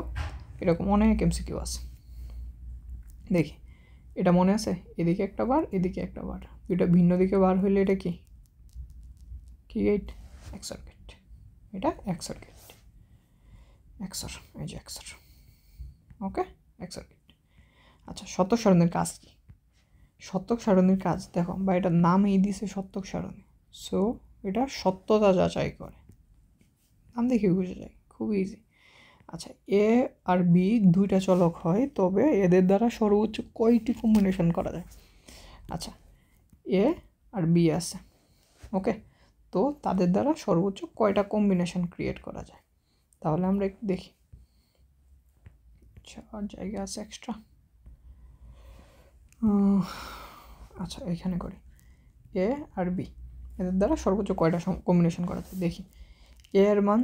S1: এরকম অনেক এমসিকিউ আছে। দেখি এটা মনে আছে, এদিকে একটা বার এদিকে একটা বার, দুইটা ভিন্ন দিকে বার হইলে এটা কি গেট এক্সর গেট, এটা এক্সর গেট, এক্সর, এই যে এক্সর। ওকে, এক্সর গেট। আচ্ছা, শতক সারণীর কাজ কি? শতক সারণীর কাজ দেখো, বা এটার নামই দিছে শতক সারণী, সো এটা সত্যতা যাচাই করে, নাম দেখে বুঝে যায়, খুব ইজি। আচ্ছা, এ আর বি দুইটা চলক হয়, তবে এদের দ্বারা সর্বোচ্চ কয়টি কম্বিনেশন করা যায়? আচ্ছা, এ আর বি আছে, ওকে, তো তাদের দ্বারা সর্বোচ্চ কয়টা কম্বিনেশন ক্রিয়েট করা যায়? তাহলে আমরা একটু দেখি। আচ্ছা, আর জায়গা আছে এক্সট্রা, আচ্ছা এখানে করি, এ আর বি এদের দ্বারা সর্বোচ্চ কয়টা কম্বিনেশন করা যায় দেখি। এ এর মান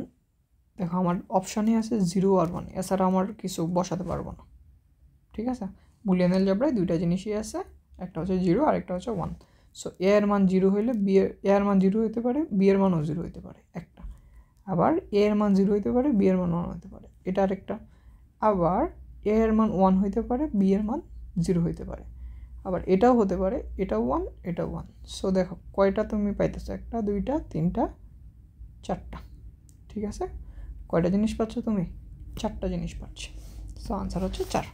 S1: দেখো আমার অপশানে আছে 0 আর 1, এছাড়া আমার কিছু বসাতে পারবো না, ঠিক আছে? বুলিয়ান অ্যালজেব্রায় দুইটা জিনিসই আছে, একটা হচ্ছে 0 আর একটা হচ্ছে 1। সো এ এর মান 0 হইলে বি এর মান 0 হতে পারে, বি এর মানও 0 হতে পারে একটা, আবার এ এর মান 0 হতে পারে, বি এর মান 1 হতে পারে, এটা আরেকটা, আবার এ এর মান 1 হইতে পারে, বি এর মান 0 হইতে পারে, আবার এটাও হতে পারে, এটাও 1 এটাও 1। সো দেখো কয়টা তুমি পাইতেছো, একটা দুইটা তিনটা চারটা, ঠিক আছে? কয়টা জিনিস পাচ্ছ তুমি? চারটা জিনিস পাচ্ছ, সো আনসার হচ্ছে 4।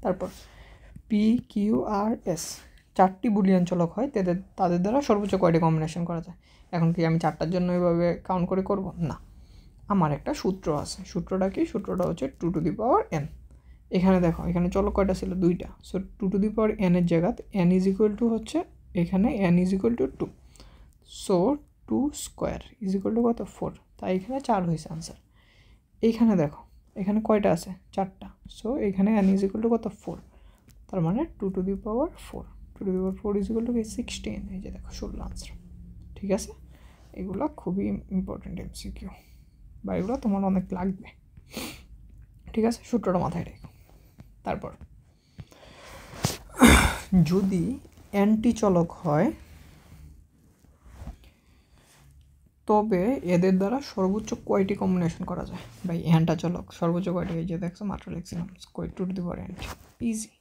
S1: তারপর পি কিউ আর এস চারটি বুলিয়ান চলক হয়, তাদের দ্বারা সর্বোচ্চ কয়টি কম্বিনেশন করা যায়? এখন কি আমি চারটার জন্য এভাবে কাউন্ট করে করব না, আমার একটা সূত্র আছে, সূত্রটা কি? সূত্রটা হচ্ছে 2 টু দি পাওয়ার n। এখানে দেখো এখানে চলক কয়টা ছিল? দুইটা, so 2 to the power n এর জায়গাতে n ইজ ইকুয়াল টু হচ্ছে এখানে n is equal two 2, so 2 square is equal to কত? 4, তাই এখানে 4 হয়েছে আনসার। এইখানে দেখো এখানে কয়টা আছে? চারটা, সো এখানে n ইজ ইকুয়াল টু কত? 4, তার মানে 2 to the power 4, 2 to the power 4 is equal two 16, এই যে দেখো 16 আনসার। ঠিক আছে, এগুলো খুবই ইম্পর্টেন্ট এমসিকিউ, বা এগুলো তোমার অনেক লাগবে, ঠিক আছে? সূত্রটা মাথায় রেখো। তারপর যদি এনটি চলক হয় তবে এদের দ্বারা সর্বোচ্চ কয়টি কম্বিনেশন করা যায়? ভাই এনটা চলক সর্বোচ্চ কয়টি? এই যে দেখছো মাত্র লিখছিলাম, কয় 2 to the power n, easy,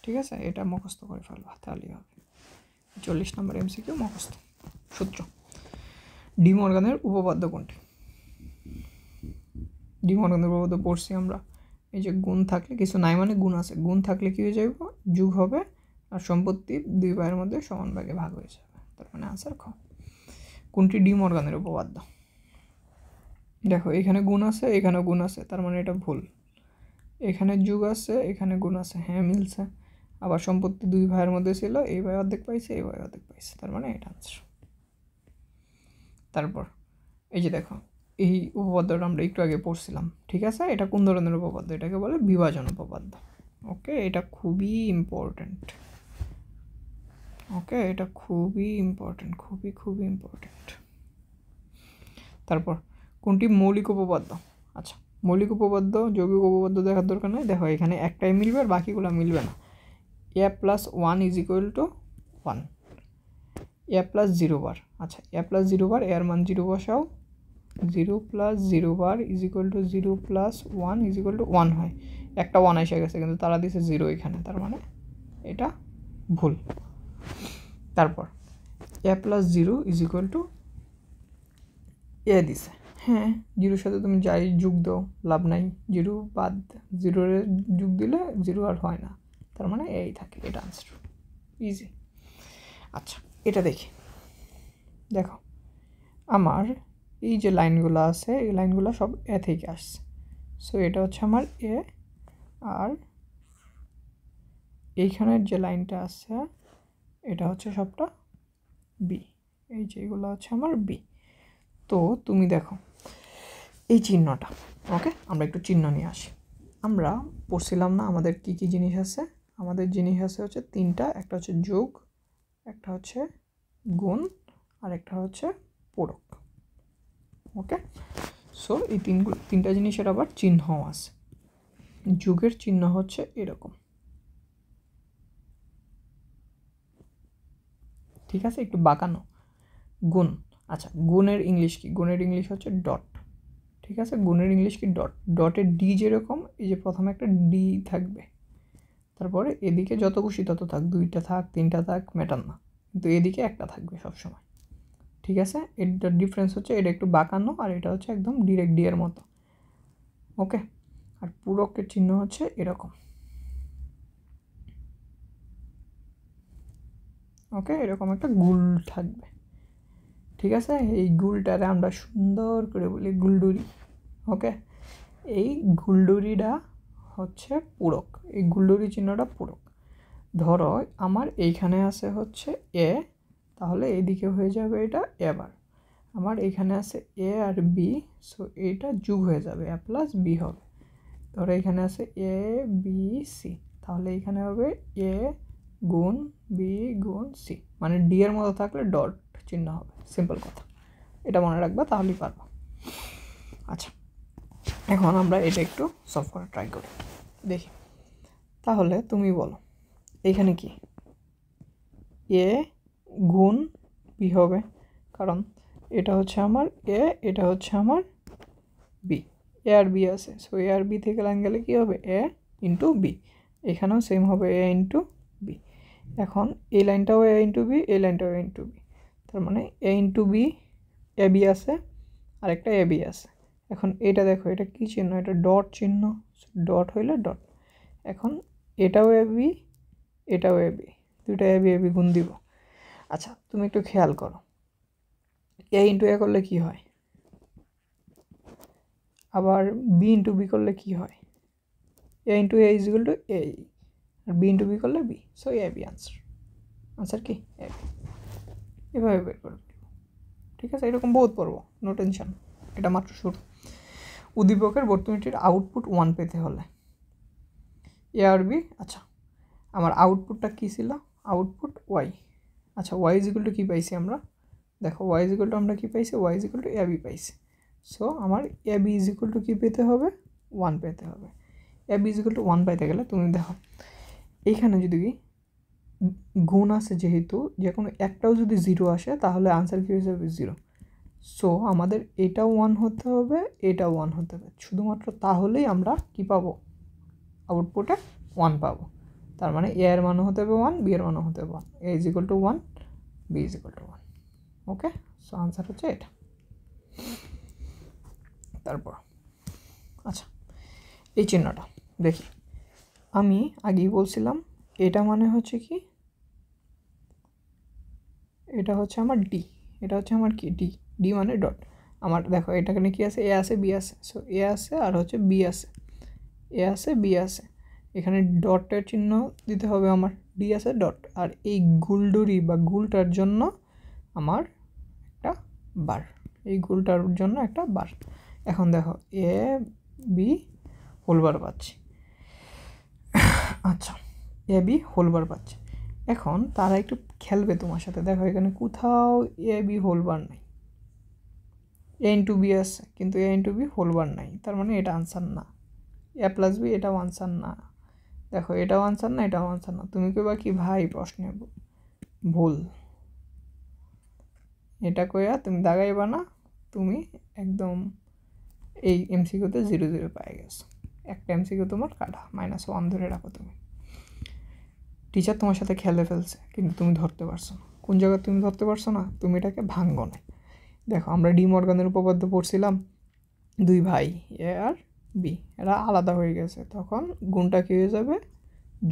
S1: ঠিক আছে? এটা মুখস্থ করে ফেলবা তাহলেই হবে। 40 নম্বর এমসিকিউ মুখস্থ। সূত্র, ডি মর্গানের উপপাদ্য কোনটি? ডি মর্গানের উপপাদ্য পড়ছি আমরা, এই যে গুণ থাকলে কিছু নাই মানে গুণ আছে, গুণ থাকলে কী হয়ে যাবে? যোগ হবে, আর সম্পত্তি দুই ভাইয়ের মধ্যে সমান ভাগে ভাগ হয়ে যাবে, তার মানে আনসার খ। কোনটি ডি মর্গানের উপপাদ্য? দেখো এখানে গুণ আছে এখানেও গুণ আছে, তার মানে এটা ভুল। এখানে যোগ আছে এখানে গুণ আছে, হ্যাঁ মিলছে, আবার সম্পত্তি দুই ভাইয়ের মধ্যে ছিল, এই ভাই অর্ধেক পাইছে এই ভাই অর্ধেক পাইছে, তার মানে এটা আনসার। তারপর এই যে দেখো এই উপপাদ্যটা আমরা একটু আগে পড়ছিলাম, ঠিক আছে? এটা কোন ধরনের উপপাদ্য? এটাকে বলে বিভাজন উপপাদ্য। ওকে, এটা খুবই ইম্পর্ট্যান্ট, ওকে, এটা খুবই ইম্পর্ট্যান্ট, খুবই খুবই ইম্পর্ট্যান্ট। তারপর কোনটি মৌলিক উপপাদ্য? আচ্ছা, মৌলিক উপপাদ্য যৌগিক উপপাদ্য দেখার দরকার নেই। দেখো এখানে একটাই মিলবে আর বাকিগুলো মিলবে না। A plus 1 is equal to 1, a plus 0 bar. আচ্ছা, এ প্লাস 0 বার, এর মান 0 বসাও, 0 plus 0 bar is equal to 0 plus 1 is equal to 1 হয়। একটা 1 এসে গেছে কিন্তু তারা দিছে 0 এখানে, তার মানে এটা ভুল। তারপর এ প্লাস 0 ইজ ইকুয়াল টু এ দিছে। হ্যাঁ, 0-র সাথে তুমি যাই যোগ দাও লাভ নাই, 0 বাদ 0-এর যোগ দিলে 0 আর হয় না, তার মানে এই থাকে, এটা আনসার। ইজি। আচ্ছা, এটা দেখি। দেখো আমার এই যে লাইনগুলো আছে এই লাইনগুলো সব এ থেকে আসছে। সো এটা হচ্ছে আমার এ, আর এইখানের যে লাইনটা আছে এটা হচ্ছে সবটা বি। এই যে এগুলো হচ্ছে আমার বি। তো তুমি দেখো এই চিহ্নটা, ওকে, আমরা একটু চিহ্ন নিয়ে আসি। আমরা পড়ছিলাম না আমাদের কি কি জিনিস আছে? আমাদের জিনিস আছে হচ্ছে 3টা, একটা হচ্ছে যোগ, একটা হচ্ছে গুণ, আর একটা হচ্ছে পূরক। ওকে, সো এই 3টা জিনিসের আবার চিহ্নও আছে। যোগের চিহ্ন হচ্ছে এরকম, ঠিক আছে, একটু বাঁকানো। গুণ, আচ্ছা গুণের ইংলিশ কি? গুণের ইংলিশ হচ্ছে ডট, ঠিক আছে, গুণের ইংলিশ কি? ডট। ডটের ডি যেরকম, এই যে প্রথমে একটা ডি থাকবে, তারপরে এদিকে যত খুশি তত থাক, 2টা থাক 3টা থাক, ম্যাটার না, কিন্তু এদিকে একটা থাকবে সবসময়, ঠিক আছে। এটার ডিফারেন্স হচ্ছে এটা একটু বাঁকানো আর এটা হচ্ছে একদম ডিরেক্ট ডি এর মতো। ওকে, আর পূরকের চিহ্ন হচ্ছে এরকম। ওকে, এরকম একটা গুল থাকবে, ঠিক আছে। এই গুলটারে আমরা সুন্দর করে বলি গুলডুরি। ওকে, এই গুলডুরিটা হচ্ছে পূরক, এই গুলডুরি চিহ্নটা পূরক। ধরো আমার এইখানে আছে হচ্ছে এ, তাহলে এইদিকে হয়ে যাবে এটা এবার। আমার এখানে আছে এ আর বি, সো এইটা যোগ হয়ে যাবে, এ প্লাস বি হবে। ধরো এখানে আছে এ বি সি, তাহলে এখানে হবে এ গুণ বি গুণ সি, মানে ডি এর মতো থাকলে ডট চিহ্ন হবে। সিম্পল কথা, এটা মনে রাখবা, তাহলেই পারবো। আচ্ছা, এখন আমরা এটা একটু সলভ করা ট্রাই করি, দেখি। তাহলে তুমি বলো এইখানে কি এ গুণ বি হবে, কারণ এটা হচ্ছে আমার এ, এটা হচ্ছে আমার বি, এ আর বি আছে। সো এ আর বি থেকে লাইন গেলে কী হবে? এ ইন্টু বি। এখানেও সেম হবে, এ ইন্টু বি। এখন এই লাইনটাও এ ইন্টু বি, এই লাইনটাও এ ইন্টু বি, তার মানে এ ইন্টু বি, এ বি আছে, আর একটা এ বি আছে। এখন এটা দেখো, এটা কী চিহ্ন? এটা ডট চিহ্ন, ডট হইলে ডট। এখন এটাও এ বি, এটাও এ বি, দুইটা এ বি গুণ দিব। আচ্ছা, তুমি একটু খেয়াল করো, এ ইন্টু এ করলে কি হয়? আবার বি ইন্টু বি করলে কি হয়? A into a is equal to a, আর বি ইন্টু বি করলে b, so a b answer. Answer কি? A b. এভাবে বের করে দেব, ঠিক আছে। এরকম বহুত পড়বো, নো টেনশন, এটা মাত্র শুরু। উদ্দীপকের বর্তনীটির আউটপুট 1 পেতে হলে এ আর বি। আচ্ছা, আমার আউটপুটটা কী ছিল? Output Y. আচ্ছা, ওয়াই ইজ ইকুয়াল টু কী পাইছি আমরা? দেখো ওয়াই ইজ ইকুয়াল টু আমরা কী পাইছি? Y is equal to A B পাইছি। সো আমার A B is equal to কী পেতে হবে? 1 পেতে হবে। A B is equal to 1 পাইতে গেলে তুমি দেখো এইখানে যদি গুণ আছে, যেহেতু যে কোনো একটাও যদি 0 আসে তাহলে আনসার কী হয়ে যাবে? 0। সো আমাদের এটাও 1 হতে হবে, এটাও 1 হতে হবে, শুধুমাত্র তাহলেই আমরা কি পাবো? আউটপুটে 1 পাবো। তার মানে এ এর মানও হতে হবে 1, বি এর মানও হতে হবে 1, a is equal to 1, b is equal to 1। Okay, so answer হচ্ছে এটা। তারপর আচ্ছা, এই চিহ্নটা দেখি। আমি আগেই বলছিলাম এটা মানে হচ্ছে কি? এটা হচ্ছে আমার ডি, এটা হচ্ছে আমার কি? ডি। ডি মানে ডট। আমার দেখো এটাখানে কি আছে? এ আছে, বি আছে। সো এ আছে আর হচ্ছে বি আছে, এ আছে, বি আছে। এখানে ডটের চিহ্ন দিতে হবে আমার, ডি আছে ডট, আর এই গুলডুরি বা গুলটার জন্য আমার একটা বার, এই গুলটার জন্য একটা বার। এখন দেখো এ বি হোলবার পাচ্ছি। আচ্ছা, এ বি হোলবার পাচ্ছি। এখন তারা একটু খেলবে তোমার সাথে। দেখো এখানে কোথাও এ বি হোলবার নাই, এ ইন্টু বি আছে, কিন্তু এ ইন্টু বি হোল বার নাই, তার মানে এটা আনসার না। এ প্লাস বি এটাও আনসার না। দেখো এটাও আনসার না, এটাও আনসার না। তুমি কইবা কি ভাই প্রশ্নে ভুল, এটা কইয়া তুমি দাগাইবা না, তুমি একদম এই এমসিকিউতে 0 0 পাই গেছো। একটা এমসিকিউ তোমার কাটা, -1 ধরে রাখো তুমি। টিচার তোমার সাথে খেলে ফেলছে, কিন্তু তুমি ধরতে পারছো না। কোন জায়গায় তুমি ধরতে পারছো না? তুমি এটাকে ভাঙ্গো না। দেখো আমরা ডি মর্গানের উপপাদ্য পড়ছিলাম, দুই ভাই এ আর বি, এরা আলাদা হয়ে গেছে, তখন গুণটা কী হয়ে যাবে?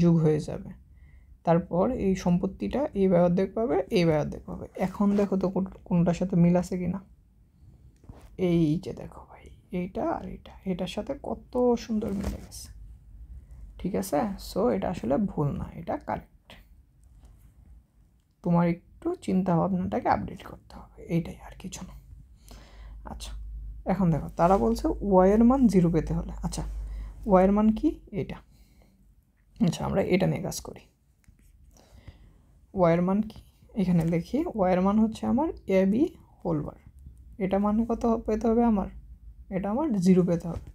S1: যোগ হয়ে যাবে। তারপর এই সম্পত্তিটা এই ব্যয় অর্ধেক পাবে, এই ব্যয় অর্ধেক পাবে। এখন দেখো তো কোনটার সাথে মিল আছে কি না। এই যে দেখো ভাই, এইটা আর এইটা, এটার সাথে কত সুন্দর মিলে গেছে। ঠিক আছে, সো এটা আসলে ভুল না, এটা কারেক্ট। তোমার একটু চিন্তা ভাবনাটাকে আপডেট করতে হবে, এইটাই আর কিছু না। আচ্ছা এখন দেখো, তারা বলছে ওয়াইয়ের মান 0 পেতে হলে, আচ্ছা ওয়াইয়ের মান কি? এটা। আচ্ছা আমরা এটা নিয়ে কাজ করি। ওয়াইয়ের মান কি এখানে লিখি, ওয়াইয়ের মান হচ্ছে আমার এ বি হোল বার। এটা মানে কত পেতে হবে আমার? এটা আমার 0 পেতে হবে।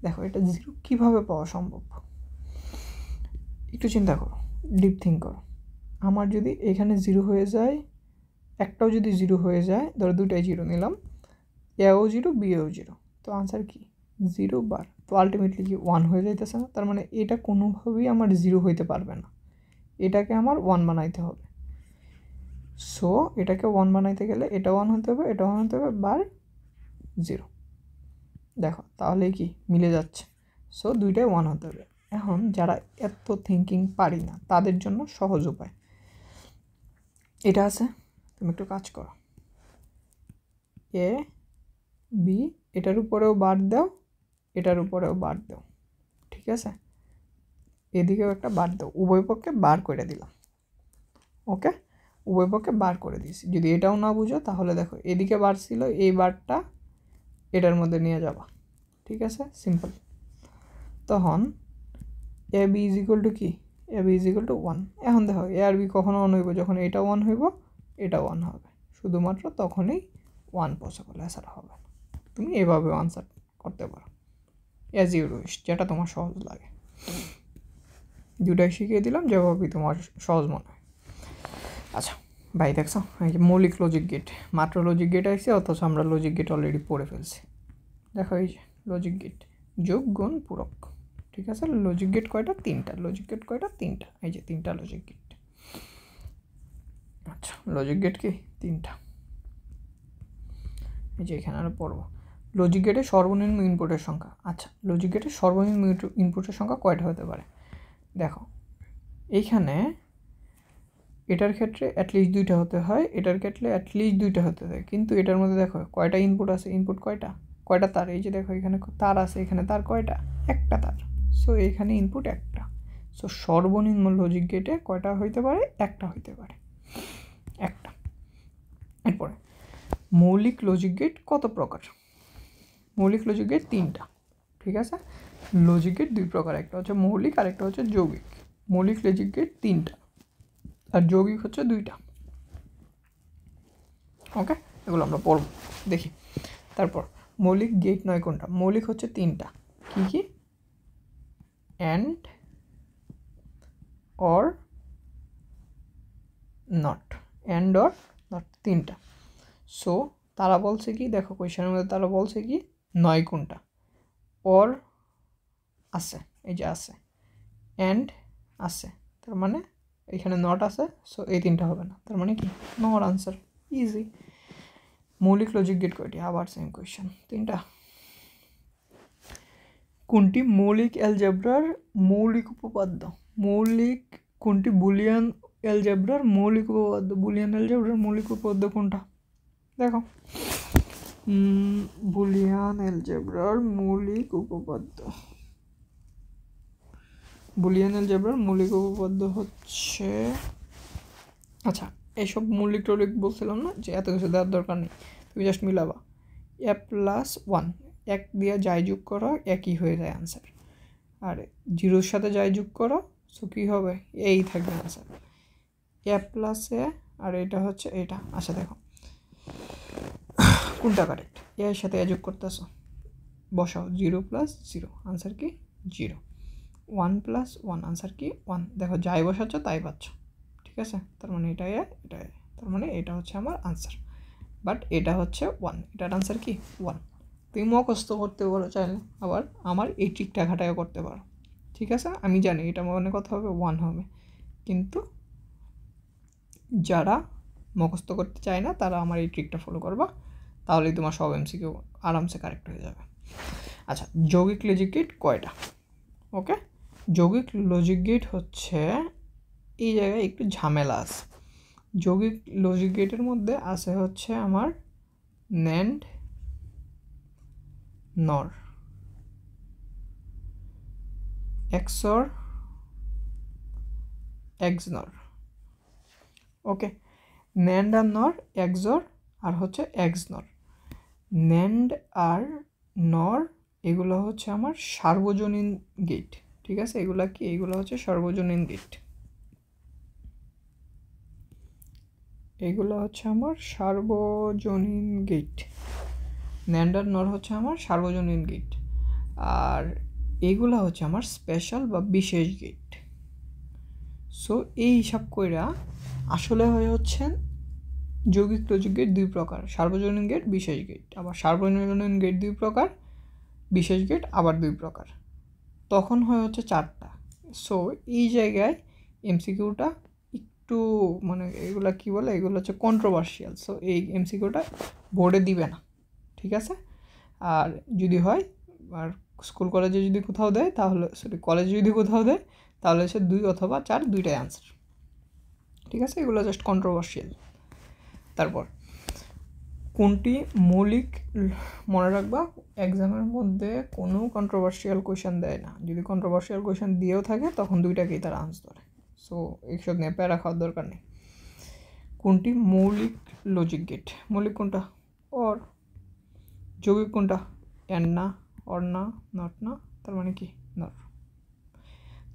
S1: দেখো এটা 0 কীভাবে পাওয়া সম্ভব? একটু চিন্তা করো, ডিপ থিঙ্ক করো। আমার যদি এখানে 0 হয়ে যায়, একটাও যদি 0 হয়ে যায়, ধরো দুটাই 0 নিলাম, এও 0 বিও 0, তো আনসার কি? 0 বার। তো আলটিমেটলি কি 1 হয়ে যাইতেছে না? তার মানে এটা কোনোভাবেই আমার 0 হইতে পারবে না, এটাকে আমার 1 বানাইতে হবে। সো এটাকে 1 বানাইতে গেলে এটা 1 হতে হবে, এটা 1 হতে হবে, বার 0। দেখো তাহলে কি মিলে যাচ্ছে। সো দুইটাই 1 হতে হবে। এখন যারা এত থিঙ্কিং পারি না, তাদের জন্য সহজ উপায় এটা আছে। তুমি একটু কাজ করো, এ বি এটার উপরেও বার দাও, এটার উপরেও বার দাও, ঠিক আছে? এদিকেও একটা বার দাও, উভয় পক্ষে বার করে দিলাম। ওকে, উভয় পক্ষে বার করে দিয়েছি। যদি এটাও না বুঝো তাহলে দেখো এদিকে বার ছিল, এই বারটা এটার মধ্যে নিয়ে যাবা, ঠিক আছে? সিম্পল। তখন এ বি ইজ ইকুয়াল টু কি? A B is equal to 1। এখন দেখো এ আর বি কখনো 1 হইব যখন এটা 1 হইব, এটা 1 হবে, শুধুমাত্র তখনই 1 পসিবল, এছাড়া হবে না। তুমি এভাবেও আনসার করতে পারো, অ্যাজ ইউ উইশ, যেটা তোমার সহজ লাগে। দুটাই শিখিয়ে দিলাম, যেভাবেই তোমার সহজ মনে হয়। আচ্ছা ভাই দেখছো, এই যে মৌলিক লজিক গেট, মাত্র লজিক গেট আসছে, অথচ আমরা লজিক গেট অলরেডি পড়ে ফেলছি। দেখো এই যে লজিক গেট, যোগ গুণ পূরক, ঠিক আছে? লজিক গেট কয়টা? 3টা। লজিক গেট কয়টা? 3টা। এই যে 3টা লজিক গেট। আচ্ছা লজিক গেট কি? 3টা। এই যে এখানে আরও পড়বো, লজিক গেটের সর্বনিম্ন ইনপুটের সংখ্যা। আচ্ছা লজিক গেটের সর্বনিম্ন ইনপুটের সংখ্যা কয়টা হতে পারে? দেখো এইখানে এটার ক্ষেত্রে অ্যাটলিস্ট 2টা হতে হয়, এটার ক্ষেত্রে অ্যাটলিস্ট 2টা হতে হয়, কিন্তু এটার মধ্যে দেখো কয়টা ইনপুট আছে? ইনপুট কয়টা? কয়টা তার? এই যে দেখো এখানে তার আছে, এখানে তার কয়টা? একটা তার। সো এখানে ইনপুট একটা। সো সর্বনিম্ন লজিক গেটে কয়টা হইতে পারে? একটা হইতে পারে, একটা। এরপরে মৌলিক লজিক গেট কত প্রকার? মৌলিক লজিক গেট 3টা, ঠিক আছে? লজিক গেট 2 প্রকার, একটা হচ্ছে মৌলিক আর একটা হচ্ছে যৌগিক। মৌলিক লজিক গেট 3টা আর যৌগিক হচ্ছে 2টা। ওকে, এগুলো আমরা পড়ব, দেখি। তারপর মৌলিক গেট নয় কোনটা? মৌলিক হচ্ছে 3টা, কি কি? And, or, not. And or not, 3টা। সো তারা বলছে কি, দেখো কোয়েশ্চেনের মধ্যে তারা বলছে কি, নয় কোনটা? অর আছে, এই যে আছে, অ্যান্ড আছে, তার মানে এখানে নট আছে, সো এই 3টা হবে না, তার মানে কি? Not answer, easy. মৌলিক লজিক গেট কয়টি? আবার সেম কোয়েশ্চেন, 3টা। কোনটি মৌলিক অ্যালজেব্রার মৌলিক উপপাদ্য? মৌলিক কোনটি বুলিয়ান অ্যালজেব্রার মৌলিক উপপাদ্য? বুলিয়ান অ্যালজেব্রার মৌলিক উপপাদ্য কোনটা? দেখো বুলিয়ান অ্যালজেব্রার মৌলিক উপপাদ্য, বুলিয়ান অ্যালজেব্রার মৌলিক উপপাদ্য হচ্ছে, আচ্ছা এইসব মৌলিক টৌলিক বলছিলাম না যে এত কিছু দেওয়ার দরকার নেই, তুমি জাস্ট মিলাবা। এ প্লাস 1, 1 দিয়ে যাই যোগ করো একই হয়ে যায় আনসার, আর 0-র সাথে যাই যোগ করো, সো কী হবে? এই থাকবে আনসার। এ প্লাস এ, আর এটা হচ্ছে এটা। আচ্ছা দেখো কোনটা কারেক্ট? এর সাথে যোগ করতেছো, বসাও 0 + 0, আনসার কি 0। 1 + 1, আনসার কি 1। দেখো যাই বসাচ্ছ তাই পাচ্ছ, ঠিক আছে? তার মানে এটা তার মানে এটা হচ্ছে আমার আনসার, বাট এটা হচ্ছে 1, এটার আনসার কি 1। তুমি মুখস্থ করতে পারো চাইলে, আবার আমার এই ট্রিকটা খাটায়ও করতে পারো, ঠিক আছে? আমি জানি এটা মনে কথা হবে 1 হবে, কিন্তু যারা মুখস্থ করতে চায় না তারা আমার এই ট্রিকটা ফলো করবা, তাহলেই তোমার সব এমসিকিউ আরামসে কারেক্ট হয়ে যাবে। আচ্ছা, যৌগিক লজিক গেট কয়টা? ওকে, যৌগিক লজিক গেট হচ্ছে, এই জায়গায় একটু ঝামেলা আছে। যৌগিক লজিক গেটের মধ্যে আছে হচ্ছে আমার NAND, NOR, XOR, XNOR। ওকে, NAND আর NOR, XOR আর হচ্ছে XNOR। NAND আর NOR এগুলো হচ্ছে আমার সার্বজনীন গেট, ঠিক আছে? এগুলা কি? এগুলো হচ্ছে সার্বজনীন গেট, এগুলো হচ্ছে আমার সার্বজনীন গেট। NAND আর NOR হচ্ছে আমার সার্বজনীন গেট, আর এগুলো হচ্ছে আমার স্পেশাল বা বিশেষ গেট। সো এই হিসাব কইরা আসলে হয়ে হচ্ছে যৌগিক লজিক গেট দুই প্রকার, সার্বজনীন গেট, বিশেষ গেট। আবার সার্বজনীন গেট দুই প্রকার, বিশেষ গেট আবার দুই প্রকার, তখন হয়ে হচ্ছে 4টা। সো এই জায়গায় এমসিকিউটা একটু মানে এগুলা কি বলে, এগুলো হচ্ছে কন্ট্রোভার্সিয়াল। সো এই এমসিকিউটা বোর্ডে দিবে না, ঠিক আছে? আর যদি হয়, আর স্কুল কলেজে যদি কোথাও দেয় তাহলে, কলেজে যদি কোথাও দেয় তাহলে হচ্ছে 2 অথবা 4 দুইটাই আনসার, ঠিক আছে? এগুলো জাস্ট কন্ট্রোভার্সিয়াল। তারপর কোনটি মৌলিক, মনে রাখবা এক্সামের মধ্যে কোনো কন্ট্রোভার্সিয়াল কোয়েশন দেয় না, যদি কন্ট্রোভার্সিয়াল কোয়েশন দিয়েও থাকে তখন দুইটাকেই তারা আনসার ধরে। সো এইসব নিয়ে প্যারা খাওয়ার দরকার নেই। কোনটি মৌলিক লজিক গেট? মৌলিক কোনটা? অর। যৌগিক কোনটা? অ্যান্ড না, অর না, নট না, তার মানে কি নট।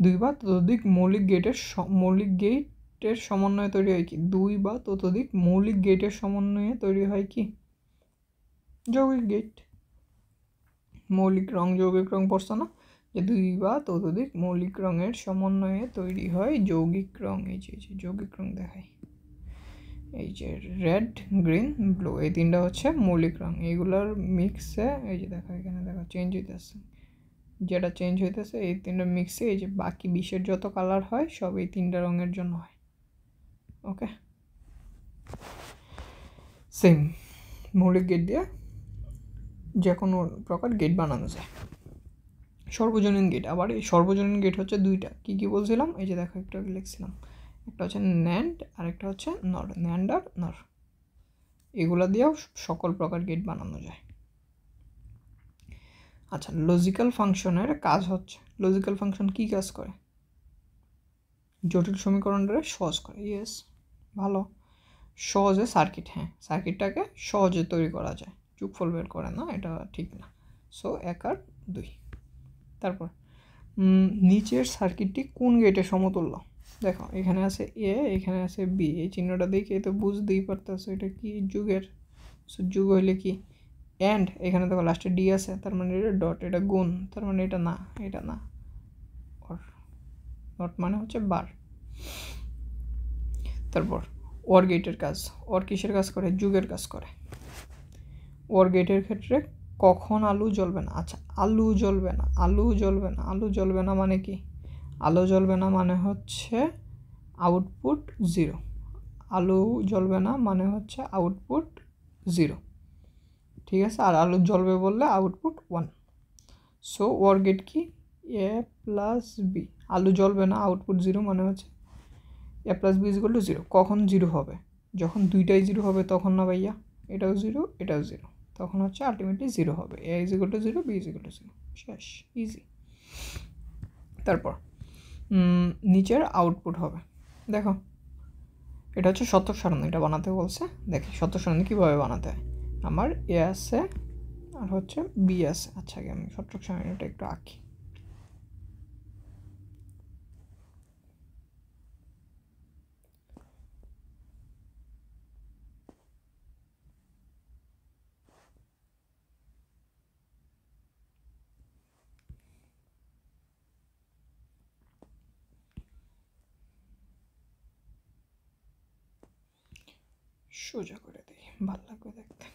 S1: 2 বা ততোধিক মৌলিক গেটের সমন্বয়ে তৈরি হয় কি? 2 বা ততোধিক মৌলিক গেটের সমন্বয়ে তৈরি হয় কি? যৌগিক গেট। মৌলিক রং, যৌগিক রং পড়ছো না, যে 2 বা ততোধিক মৌলিক রঙের সমন্বয়ে তৈরি হয় যৌগিক রং। এই যে যৌগিক রং দেখাই, এই যে রেড, গ্রিন, ব্লু, এই 3টা হচ্ছে মৌলিক রং। এইগুলোর মিক্সে এই যে দেখো, এখানে দেখো চেঞ্জ হইতেছে, যেটা চেঞ্জ হইতেছে এই 3টা মিক্সে এই যে বাকি 20-এর যত কালার হয় সব এই 3টা রঙের জন্য হয়। ওকে, সেম মৌলিক গেট দিয়ে যে কোনো প্রকার গেট বানানো যায়। সর্বজনীন গেট, আবার এই সর্বজনীন গেট হচ্ছে 2টা। কী কী বলছিলাম? এই যে দেখো একটু লিখছিলাম, একটা হচ্ছে NAND আর একটা হচ্ছে NOR। NAND আর NOR এগুলা দিয়েও সকল প্রকার গেট বানানো যায়। আচ্ছা, লজিক্যাল ফাংশনের কাজ হচ্ছে, লজিক্যাল ফাংশন কী কাজ করে? জটিল সমীকরণটা সহজ করে। ইয়েস, ভালো। সহজে সার্কিট, হ্যাঁ সার্কিটটাকে সহজে তৈরি করা যায়, যোগফল বের করে না, এটা ঠিক না। সো 1 আর 2। তারপর নিচের সার্কিটটি কোন গেটের সমতুল্য? দেখো এখানে আছে এ, এখানে আছে বি, এই চিহ্নটা দেখে তো বুঝতেই পারতেছো এটা কি যুগের। সো যুগ হইলে কি অ্যান্ড, এখানে দেখো লাস্টে ডি আছে, তার মানে এটা ডট, এটা গুণ, তার মানে এটা না, এটা না। অর, ডট মানে হচ্ছে বার। তারপর ওর গেটের কাজ, ওর কিসের কাজ করে? যুগের কাজ করে। ওর গেটের ক্ষেত্রে কখন আলু জ্বলবে না? আচ্ছা, আলু জ্বলবে না, আলু জ্বলবে না, আলু জ্বলবে না মানে কি? আলু জ্বলবে না মানে হচ্ছে আউটপুট 0। আলু জ্বলবে না মানে হচ্ছে আউটপুট 0, ঠিক আছে? আর আলু জ্বলবে বললে আউটপুট 1। সো ওর গেট কি? A + B। আলু জ্বলবে না, আউটপুট 0 মানে হচ্ছে A + B = 0। কখন 0 হবে? যখন দুইটাই 0 হবে তখন না ভাইয়া, এটাও 0 এটাও 0, তখন হচ্ছে আলটিমেটলি 0 হবে। A = 0, B = 0, শেষ, ইজি। তারপর নিচের আউটপুট হবে, দেখো এটা হচ্ছে শতক সারণী, এটা বানাতে বলছে। দেখি শতক সারণী কীভাবে বানাতে হয়। আমার এ আছে আর হচ্ছে বি আছে। আচ্ছা, আগে আমি শতক সারণীটা একটু আঁকি। সোজা করে দিই, ভালো লাগবে দেখতে।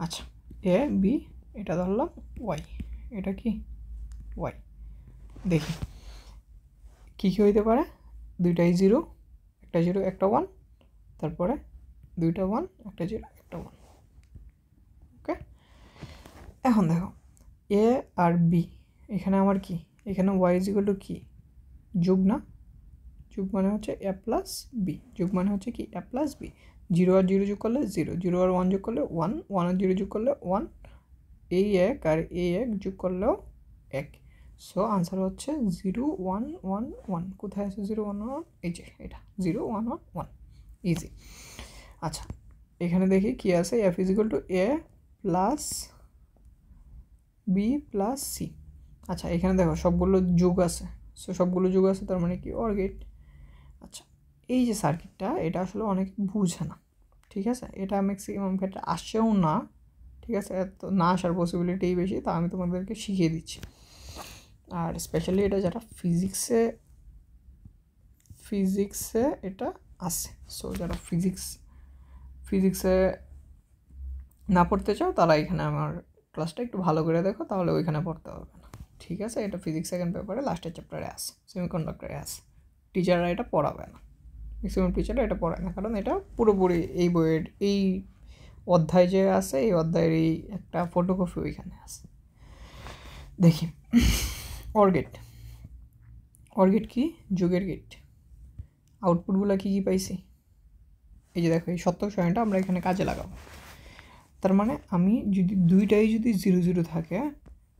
S1: আচ্ছা, এ বি এটা ধরলাম ওয়াই, এটা কি ওয়াই। দেখি কী কী হইতে পারে, দুইটাই জিরো, একটা জিরো একটা ওয়ান, তারপরে দুইটা ওয়ান একটা জিরো একটা ওয়ান। ওকে, এখন দেখো এ আর বি, এখানে আমার কি, এখানে ওয়াই ইজ ইকুয়াল টু কি, যোগ না, যোগ মানে হচ্ছে এ প্লাস বি, যোগ মানে হচ্ছে কি এ প্লাস বি। জিরো আর জিরো যোগ করলে জিরো, জিরো আর ওয়ান যোগ করলে ওয়ান, ওয়ান আর জিরো যোগ করলে ওয়ান, এই এক আর এই এক যোগ করলেও এক। সো আনসার হচ্ছে 0 1 1 1। কোথায় আছে 0 1 1? এই যে এটা 0 1 1 1, ইজি। আচ্ছা, এখানে দেখি কি আছে, F is equal to A plus B plus C. আচ্ছা, এখানে দেখো সবগুলো যোগ আছে, সো সবগুলো যোগ আছে, তার মানে কি অর গেট। আচ্ছা, এই যে সার্কিটটা, এটা আসলে অনেকে বুঝে না, ঠিক আছে, এটা ম্যাক্সিমাম ক্ষেত্রে আসছেও না, ঠিক আছে, এত না আসার পসিবিলিটিই বেশি, তা আমি তোমাদেরকে শিখিয়ে দিচ্ছি। আর স্পেশালি এটা যারা ফিজিক্সে এটা আছে, সো যারা ফিজিক্সে না পড়তে চাও তারা এখানে আমার ক্লাসটা একটু ভালো করে দেখো, তাহলে ওইখানে পড়তে হবে না, ঠিক আছে। এটা ফিজিক্স সেকেন্ড পেপারে লাস্টের চ্যাপ্টারে আছে, সেমিকন্ডাক্টরে আছে। টিচাররা এটা পড়াবে না, ম্যাক্সিমাম টিচাররা এটা পড়ায় না, কারণ এটা পুরোপুরি এই বইয়ের এই অধ্যায় যে আছে, এই অধ্যায়ের এই একটা ফটোকপি ওইখানে আছে। দেখি অর গেট কি, যোগের গেট। আউটপুটগুলো কী কী পাইছি, এই যে দেখো এই সত্যক সয়নটা আমরা এখানে কাজে লাগাবো। তার মানে আমি যদি দুইটাই যদি 0 0 থাকে,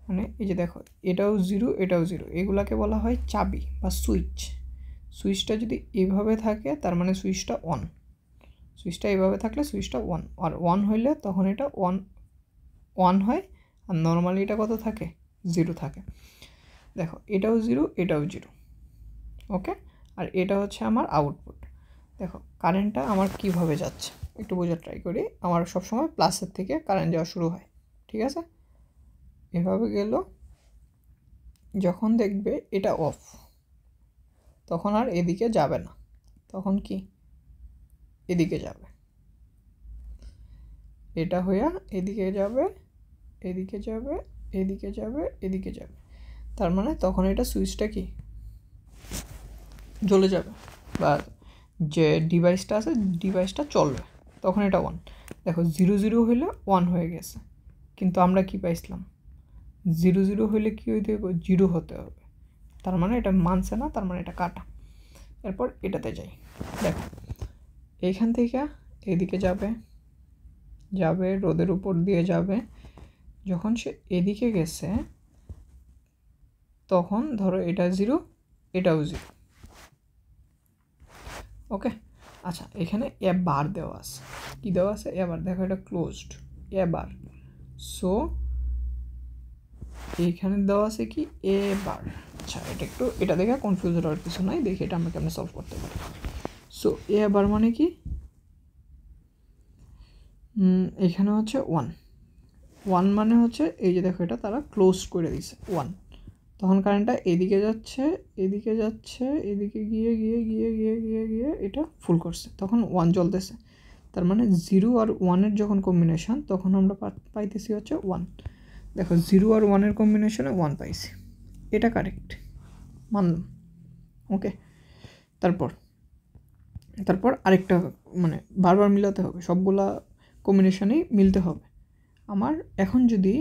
S1: মানে এই যে দেখো এটাও 0 এটাও 0, এগুলাকে বলা হয় চাবি বা সুইচটা যদি এভাবে থাকে তার মানে সুইচটা অন, সুইচটা এভাবে থাকলে সুইচটা অন, আর অন হইলে তখন এটা অন হয়, আর নর্মালি এটা কত থাকে, 0 থাকে। দেখো এটাও 0 এটাও 0, ওকে। আর এটা হচ্ছে আমার আউটপুট। দেখো কারেন্টটা আমার কিভাবে যাচ্ছে একটু বোঝার ট্রাই করি। আমার সবসময় প্লাসের থেকে কারেন্ট যাওয়া শুরু হয়, ঠিক আছে, এভাবে গেল। যখন দেখবে এটা অফ, তখন আর এদিকে যাবে না, তখন কি এদিকে যাবে, এটা হইয়া এদিকে যাবে, এদিকে যাবে, এদিকে যাবে, এদিকে যাবে। তার মানে তখন এটা সুইচটা কি জ্বলে যাবে, বা যে ডিভাইসটা আছে ডিভাইসটা চলবে, তখন এটা অন। দেখো 0 0 হইলে 1 হয়ে গেছে, কিন্তু আমরা কি পাইছিলাম, 0 0 হইলে কী হইতে হবে, 0 হতে হবে, তার মানে এটা মানছে না, তার মানে এটা কাটা। এরপর এটাতে যাই, দেখো এইখান থেকে এদিকে যাবে, রোদের উপর দিয়ে যাবে, যখন সে এদিকে গেছে তখন ধরো এটা 0 এটাও 0, ওকে। আচ্ছা, এখানে এ বার দেওয়া আছে, কী দেওয়া আছে, এবার দেখো এটা ক্লোজড এবার, সো এইখানে দেওয়া আছে কি এ বার। আচ্ছা, এটা দেখে কনফিউজ হওয়ার কিছু নাই, দেখি এটা আমরা কেমন সলভ করতে পারি। সো এ বার মানে কি, এখানে হচ্ছে 1 মানে হচ্ছে এই যে দেখো এটা তারা ক্লোজ করে দিছে 1, তখন কারেন্টটা এদিকে যাচ্ছে, এদিকে যাচ্ছে, এদিকে গিয়ে গিয়ে গিয়ে গিয়ে গিয়ে গিয়ে এটা ফুল করছে, তখন 1 জ্বলতেছে। তার মানে 0 আর 1-এর যখন কম্বিনেশন, তখন আমরা পাইতেছি হচ্ছে 1। দেখো 0 আর 1-এর কম্বিনেশনে 1 পাইছি, এটা কারেক্ট মানলাম, ওকে। তারপর আরেকটা, মানে বারবার মিলাতে হবে, সবগুলা কম্বিনেশনেই মিলতে হবে আমার। এখন যদি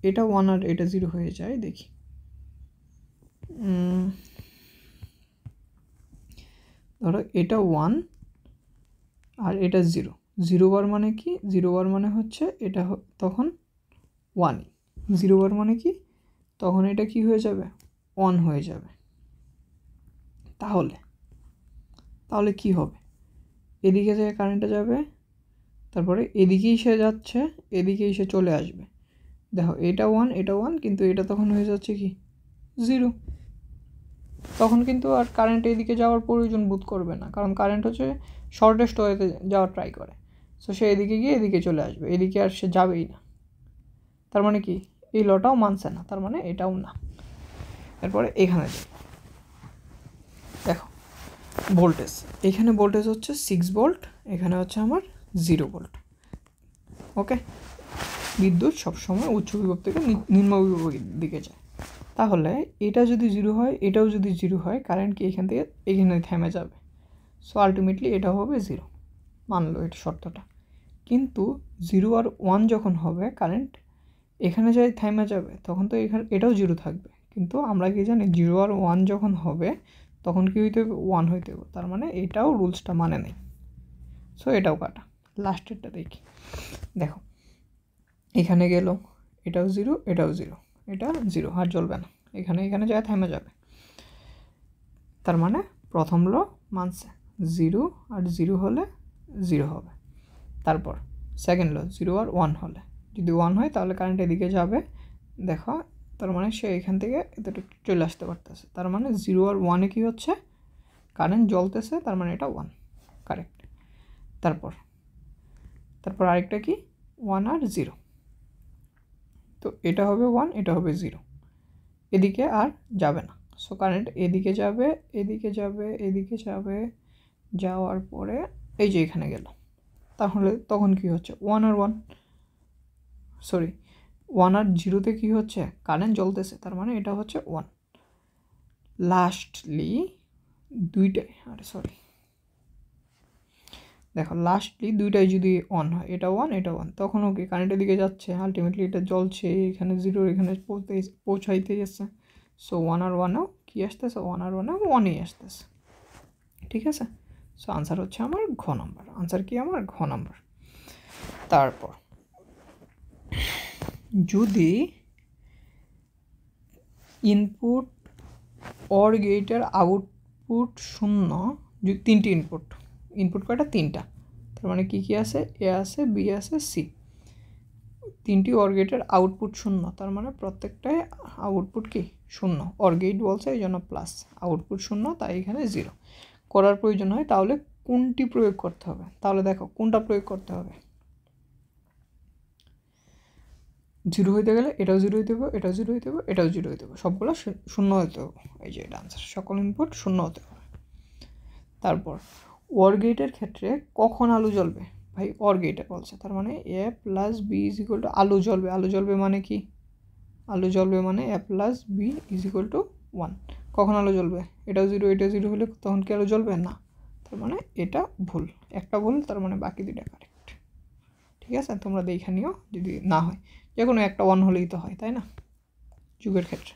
S1: এটা 1 আর এটা 0 হয়ে যায়, দেখি ধরো এটা 1 আর এটা 0, 0 বার মানে কি, 0 বার মানে হচ্ছে এটা তখন 1, 0 বার মানে কি, তখন এটা কি হয়ে যাবে, অন হয়ে যাবে। তাহলে কি হবে, এদিকে যে কারেন্টটা যাবে, তারপরে এদিকেই সে যাচ্ছে, এদিকেই সে চলে আসবে। দেখো এটা 1 এটা 1, কিন্তু এটা তখন হয়ে যাচ্ছে কি 0, তখন কিন্তু আর কারেন্ট এদিকে যাওয়ার প্রয়োজন বোধ করবে না, কারণ কারেন্ট হচ্ছে শর্টেস্ট ওয়েতে যাওয়ার ট্রাই করে, সো সে এদিকে গিয়ে এদিকে চলে আসবে, এদিকে আর সে যাবেই না। তার মানে কি এই লটাও মানছে না, তার মানে এটাও না। এরপরে এখানে দেখো ভোল্টেজ, এখানে ভোল্টেজ হচ্ছে 6 ভোল্ট, এখানে হচ্ছে আমার 0 ভোল্ট। ওকে, বিদ্যুৎ সবসময় উচ্চ বিভব থেকে নিম্ন বিভবের দিকে যায়। তাহলে এটা যদি 0 হয়, এটাও যদি 0 হয়, কারেন্ট কি এখান থেকে এখানে থেমে যাবে। সো আলটিমেটলি এটা হবে 0, মানলো এটা শর্তটা। কিন্তু 0 আর 1 যখন হবে কারেন্ট এখানে যাই থেমে যাবে, তখন তো এখানে এটাও 0 থাকবে। কিন্তু আমরা কি জানি 0 আর 1 যখন হবে তখন কি হইতে হবে, 1 হইতে হবে। তার মানে এটাও রুলসটা মানে নেই। সো এটাও কাটা। লাস্টেরটা দেখি, দেখো এখানে গেল, এটাও 0, এটাও 0, এটা 0 আর জ্বলবে না, এখানে যায় থেমে যাবে। তার মানে প্রথম ল মানছে, 0 আর 0 হলে 0 হবে। তারপর সেকেন্ড ল, 0 আর 1 হলে, যদি 1 হয় তাহলে কারেন্ট এদিকে যাবে। দেখো তার মানে সে এখান থেকে এতটা চলে আসতে পারতেছে। তার মানে 0 আর 1-এ কী হচ্ছে, কারেন্ট জ্বলতেছে, তার মানে এটা 1, কারেক্ট। তারপর আরেকটা কি, 1 আর 0, তো এটা হবে 1, এটা হবে 0, এদিকে আর যাবে না। সো কারেন্ট এদিকে যাবে, এদিকে যাবে, এদিকে যাবে, যাওয়ার পরে এই যে এখানে গেল। তাহলে তখন কি হচ্ছে, 1 আর 1 আর 0-তে কী হচ্ছে, কারেন্ট জ্বলতেছে, তার মানে এটা হচ্ছে 1। লাস্টলি দুইটাই, দেখো লাস্টলি দুইটাই যদি অন হয়, এটা 1, এটা 1, তখনও কি কারেন্টের দিকে যাচ্ছে, আলটিমেটলি এটা জ্বলছে, এখানে 0 এখানে পৌঁছাইতে যাচ্ছে। সো 1 আর 1-এও কী আসতেছে, 1 আর 1-এও 1-ই আসতেছে। ঠিক আছে, সো আনসার হচ্ছে আমার ঘ নাম্বার। আনসার কি আমার ঘ নাম্বার। তারপর যদি ইনপুট অর গেটের আউটপুট 0, যদি 3টি ইনপুট কয়টা, 3টা, তার মানে কী কী আছে, এ আছে, বি আছে, সি, 3টি অর গেটের আউটপুট 0, তার মানে প্রত্যেকটাই আউটপুট কি 0, অর গেট বলছে এই জন্য প্লাস, আউটপুট 0, তাই এখানে 0 করার প্রয়োজন হয়। তাহলে কোনটি প্রয়োগ করতে হবে, তাহলে দেখো কোনটা প্রয়োগ করতে হবে। 0 হইতে গেলে এটাও 0 হইতে হবে, এটাও 0 হইতে হবে, এটাও 0 হইতে হবে, সবগুলো 0 হইতে হবে। এই যে এটা আনসার, সকল ইনপুট 0 হতে হবে। তারপর অর গেটের ক্ষেত্রে কখন আলো জ্বলবে, ভাই অর গেটে বলছে, তার মানে a plus b is equal to আলো জ্বলবে। আলো জ্বলবে মানে কি, আলো জ্বলবে মানে a plus b is equal to 1। কখন আলো জ্বলবে, এটাও 0, এটাও 0 হলে তখন কি আলো জ্বলবে না, তার মানে এটা ভুল, একটা ভুল, তার মানে বাকি দুইটা কারেক্ট। ঠিক আছে, তোমরা দেখে নিও, যদি না হয় যে কোনো একটা 1 হলেই তো হয়, তাই না, যুগের ক্ষেত্রে।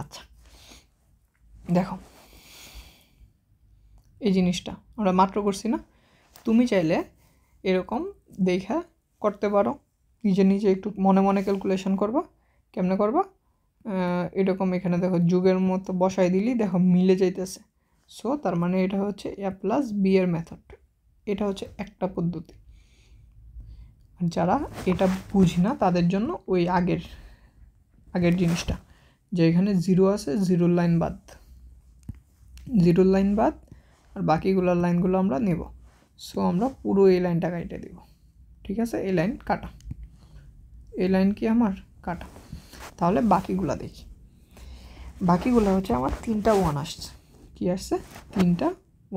S1: আচ্ছা দেখো এই জিনিসটা আমরা মাত্র করছি না, তুমি চাইলে এরকম দেখা করতে পারো, নিজে একটু মনে মনে ক্যালকুলেশন করবা। কেমনে করবা, এরকম এখানে দেখো যুগের মতো বসাই দিলি, দেখো মিলে যাইতেছে। সো তার মানে এটা হচ্ছে এ প্লাস বি এর মেথড, এটা হচ্ছে একটা পদ্ধতি। যারা এটা বুঝি না তাদের জন্য ওই আগের জিনিসটা, যে এখানে 0 আছে, 0 লাইন বাদ, আর বাকিগুলোর লাইনগুলো আমরা নেব। সো আমরা পুরো এই লাইনটা কাটে দেব। ঠিক আছে, এই লাইন কাটা, এই লাইন কি আমার কাটা। তাহলে বাকিগুলো দেখি, বাকিগুলো হচ্ছে আমার 3টা 1 আসছে। কি আসছে, 3টা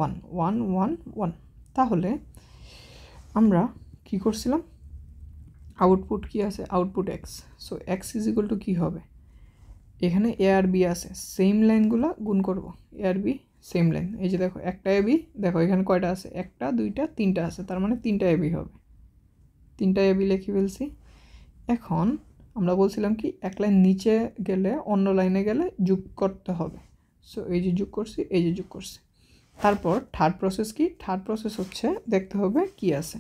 S1: 1, 1 1 1। তাহলে আমরা কি করছিলাম, আউটপুট কি আছে, output x. So x is equal to কী হবে, এখানে এ আর বি আছে, সেম লাইনগুলো গুণ করবো, এ আর বি সেম লাইন। এই যে দেখো একটা এ বি, দেখো এখানে কয়টা আছে, 1 2 3টা আছে, তার মানে 3টা এ বি হবে, 3টা এ বি লিখে ফেলছি। এখন আমরা বলছিলাম কি এক লাইন নিচে গেলে অন্য লাইনে গেলে যোগ করতে হবে। সো এই যে যোগ করছি, এই যে যোগ করছি। তারপর থার্ড প্রসেস কি, থার্ড প্রসেস হচ্ছে দেখতে হবে কি আছে,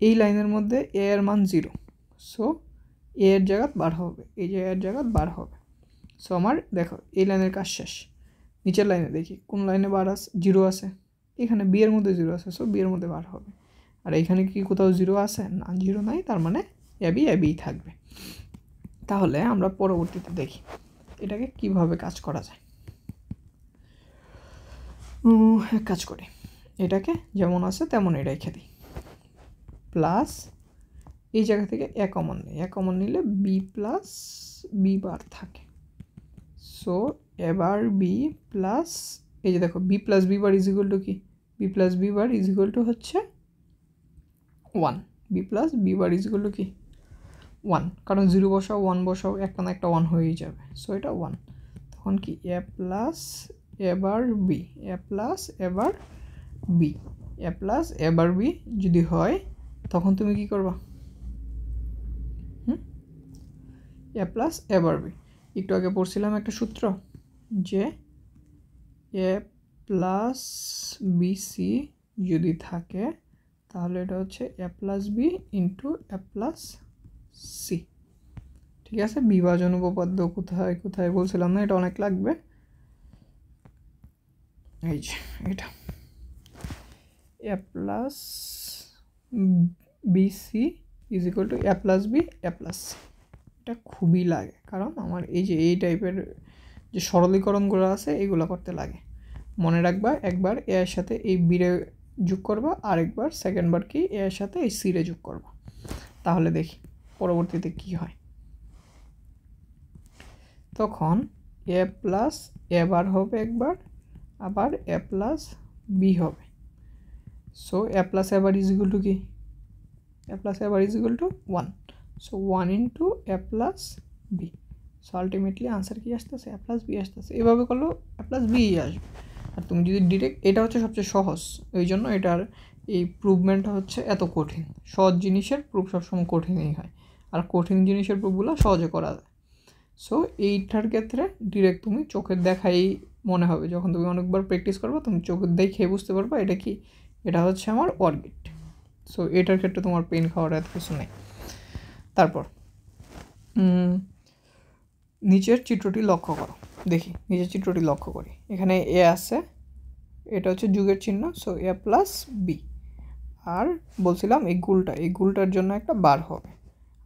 S1: এই লাইনের মধ্যে এ এর মান 0, সো এ এর জায়গা বার হবে, এই যে এর জায়গা বার হবে। সো আমার দেখো এই লাইনের কাজ শেষ। নিচের লাইনে দেখি কোন লাইনে বার আছে, 0 আছে, এখানে বি এর মধ্যে 0 আছে, সো বি এর মধ্যে বার হবে। আর এখানে কি কোথাও 0 আছে না, 0 নাই, তার মানে এবি থাকবে। তাহলে আমরা পরবর্তীতে দেখি এটাকে কিভাবে কাজ করা যায়। কাজ করি, এটাকে যেমন আছে তেমন রেখে দিই, প্লাস এই জায়গা থেকে এ কমন নিই, এ কমন নিলে বি প্লাস বি বার থাকে। সো এবার বি প্লাস এই যে দেখো b plus b bar is equal to কি, b plus b bar is equal to হচ্ছে 1, b plus b bar is equal to কি 1, কারণ 0 বসাও 1 বসাও একটা না একটা 1 হয়েই যাবে। সো এটা 1, তখন কি এ প্লাস এবার বি, এ প্লাস এবার বি, এ প্লাস এবার বি যদি হয় তখন তুমি কি করবা, এ প্লাস এবার বি। একটু আগে পড়ছিলাম একটা সূত্র যে এ প্লাস বি সি যদি থাকে তাহলে এটা হচ্ছে এ plus B into A plus C. ঠিক আছে, বিভাজন উপপাদ্য কোথায় কোথায় বলছিলাম না, এটা অনেক লাগবে। এই যে এটা a plus b c is equal to A plus b a plus c. এটা খুবই লাগে, কারণ আমার এই যে এই টাইপের যে সরলীকরণগুলো আছে এগুলো করতে লাগে। মনে রাখবা, একবার এ এর সাথে এই বিরে যোগ করবা, আরেকবার সেকেন্ডবার কি এ এর সাথে এই সিরে যোগ করবা, তাহলে দেখি পরবর্তীতে কি হয়। তখন এ প্লাস এবার হবে একবার, আবার এ প্লাস বি হবে। So A plus A bar is equal to কি, এ plus A bar is equal to 1, so 1 into A plus B. So ultimately answer কি আসতেছে, এ প্লাস বি আসতেছে। এভাবে করলেও এ প্লাস বি আসবে। আর তুমি যদি ডিরেক্ট, এটা হচ্ছে সবচেয়ে সহজ, ওই জন্য এটার এই প্রুভমেন্টটা হচ্ছে এত কঠিন। সহজ জিনিসের প্রুফ সবসময় কঠিনই হয়, আর কঠিন জিনিসের প্রুফগুলো সহজে করা যায়। সো এইটার ক্ষেত্রে ডিরেক্ট তুমি চোখের দেখাই মনে হবে, যখন তুমি অনেকবার প্র্যাকটিস করবে তুমি চোখের দেখে বুঝতে পারবা এটা কি, এটা হচ্ছে আমার অর্বিট। সো এটার ক্ষেত্রে তোমার পেন খাওয়ার এত কিছু নেই। তারপর নিচের চিত্রটি লক্ষ্য করো, দেখি নিচের চিত্রটি লক্ষ্য করি। এখানে এ আছে, এটা হচ্ছে যুগের চিহ্ন, সো এ প্লাস বি। আর বলছিলাম এই গুলটার জন্য একটা বার হবে।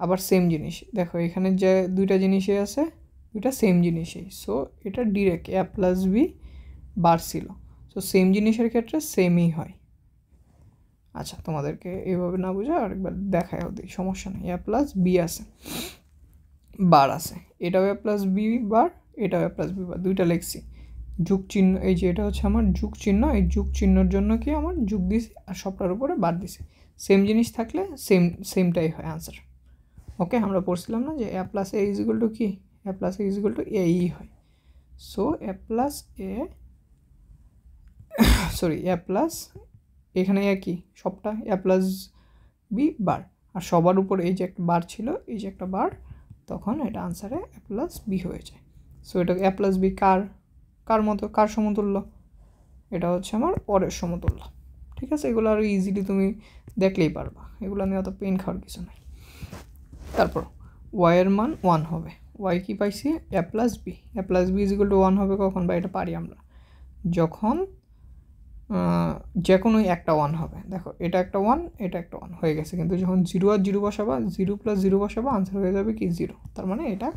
S1: আবার সেম জিনিস দেখো, এখানে যে দুইটা জিনিসই আছে দুইটা সেম জিনিসই, সো এটা ডিরেক্ট এ প্লাস বি বার ছিল। সো সেম জিনিসের ক্ষেত্রে সেমই হয়। আচ্ছা, তোমাদেরকে এইভাবে না বুঝে আরেকবার দেখায়ও দিই, সমস্যা নেই। এ প্লাস বি আছে, বার আছে, এটাও এ প্লাস বি বার, এটাও এ প্লাস বি বার, দুইটা লিখছি। যুগ চিহ্ন, এই যে এটা হচ্ছে আমার যুগ চিহ্ন, এই যুগ চিহ্নর জন্য কি আমার যুগ দিছি আর সবটার উপরে বার দিছি। সেম জিনিস থাকলে সেমটাই হয় আনসার। ওকে, আমরা পড়ছিলাম না যে a plus a is equal to কি, এ plus a is equal to a ই হয়। So A plus a sorry a plus, এখানে এ কি সবটা এ প্লাস বি বার, আর সবার উপর এই যে একটা বার ছিল, এই যে একটা বার, তখন এটা আনসারে এ প্লাস বি হয়ে যায়। সো এটা এ প্লাস বি কার মতো, কার সমতুল্য, এটা হচ্ছে আমার অরের সমতুল্য। ঠিক আছে, এগুলো আরও ইজিলি তুমি দেখলেই পারবা, এগুলো নিয়ে অত পেন খাওয়ার কিছু নেই। তারপর ওয়াইয়ের মান 1 হবে, ওয়াই কি পাইছি a plus b, a plus b is equal to 1 হবে কখন, বা এটা পারি আমরা যখন যে কোনো একটা 1 হবে। দেখো এটা একটা 1, এটা একটা 1 হয়ে গেছে, কিন্তু যখন 0 আর 0 বসাবা, 0 প্লাস 0 বসাবা, আনসার হয়ে যাবে কি 0, তার মানে এটা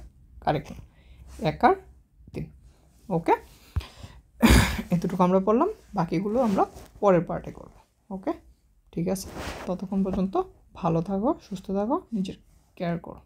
S1: কারেক্ট না, 1 আর 3। ওকে, এতটুকু আমরা পড়লাম, বাকিগুলো আমরা পরের পার্টে করব। ওকে, ঠিক আছে, ততক্ষণ পর্যন্ত ভালো থাকো, সুস্থ থাকো, নিজের কেয়ার করো।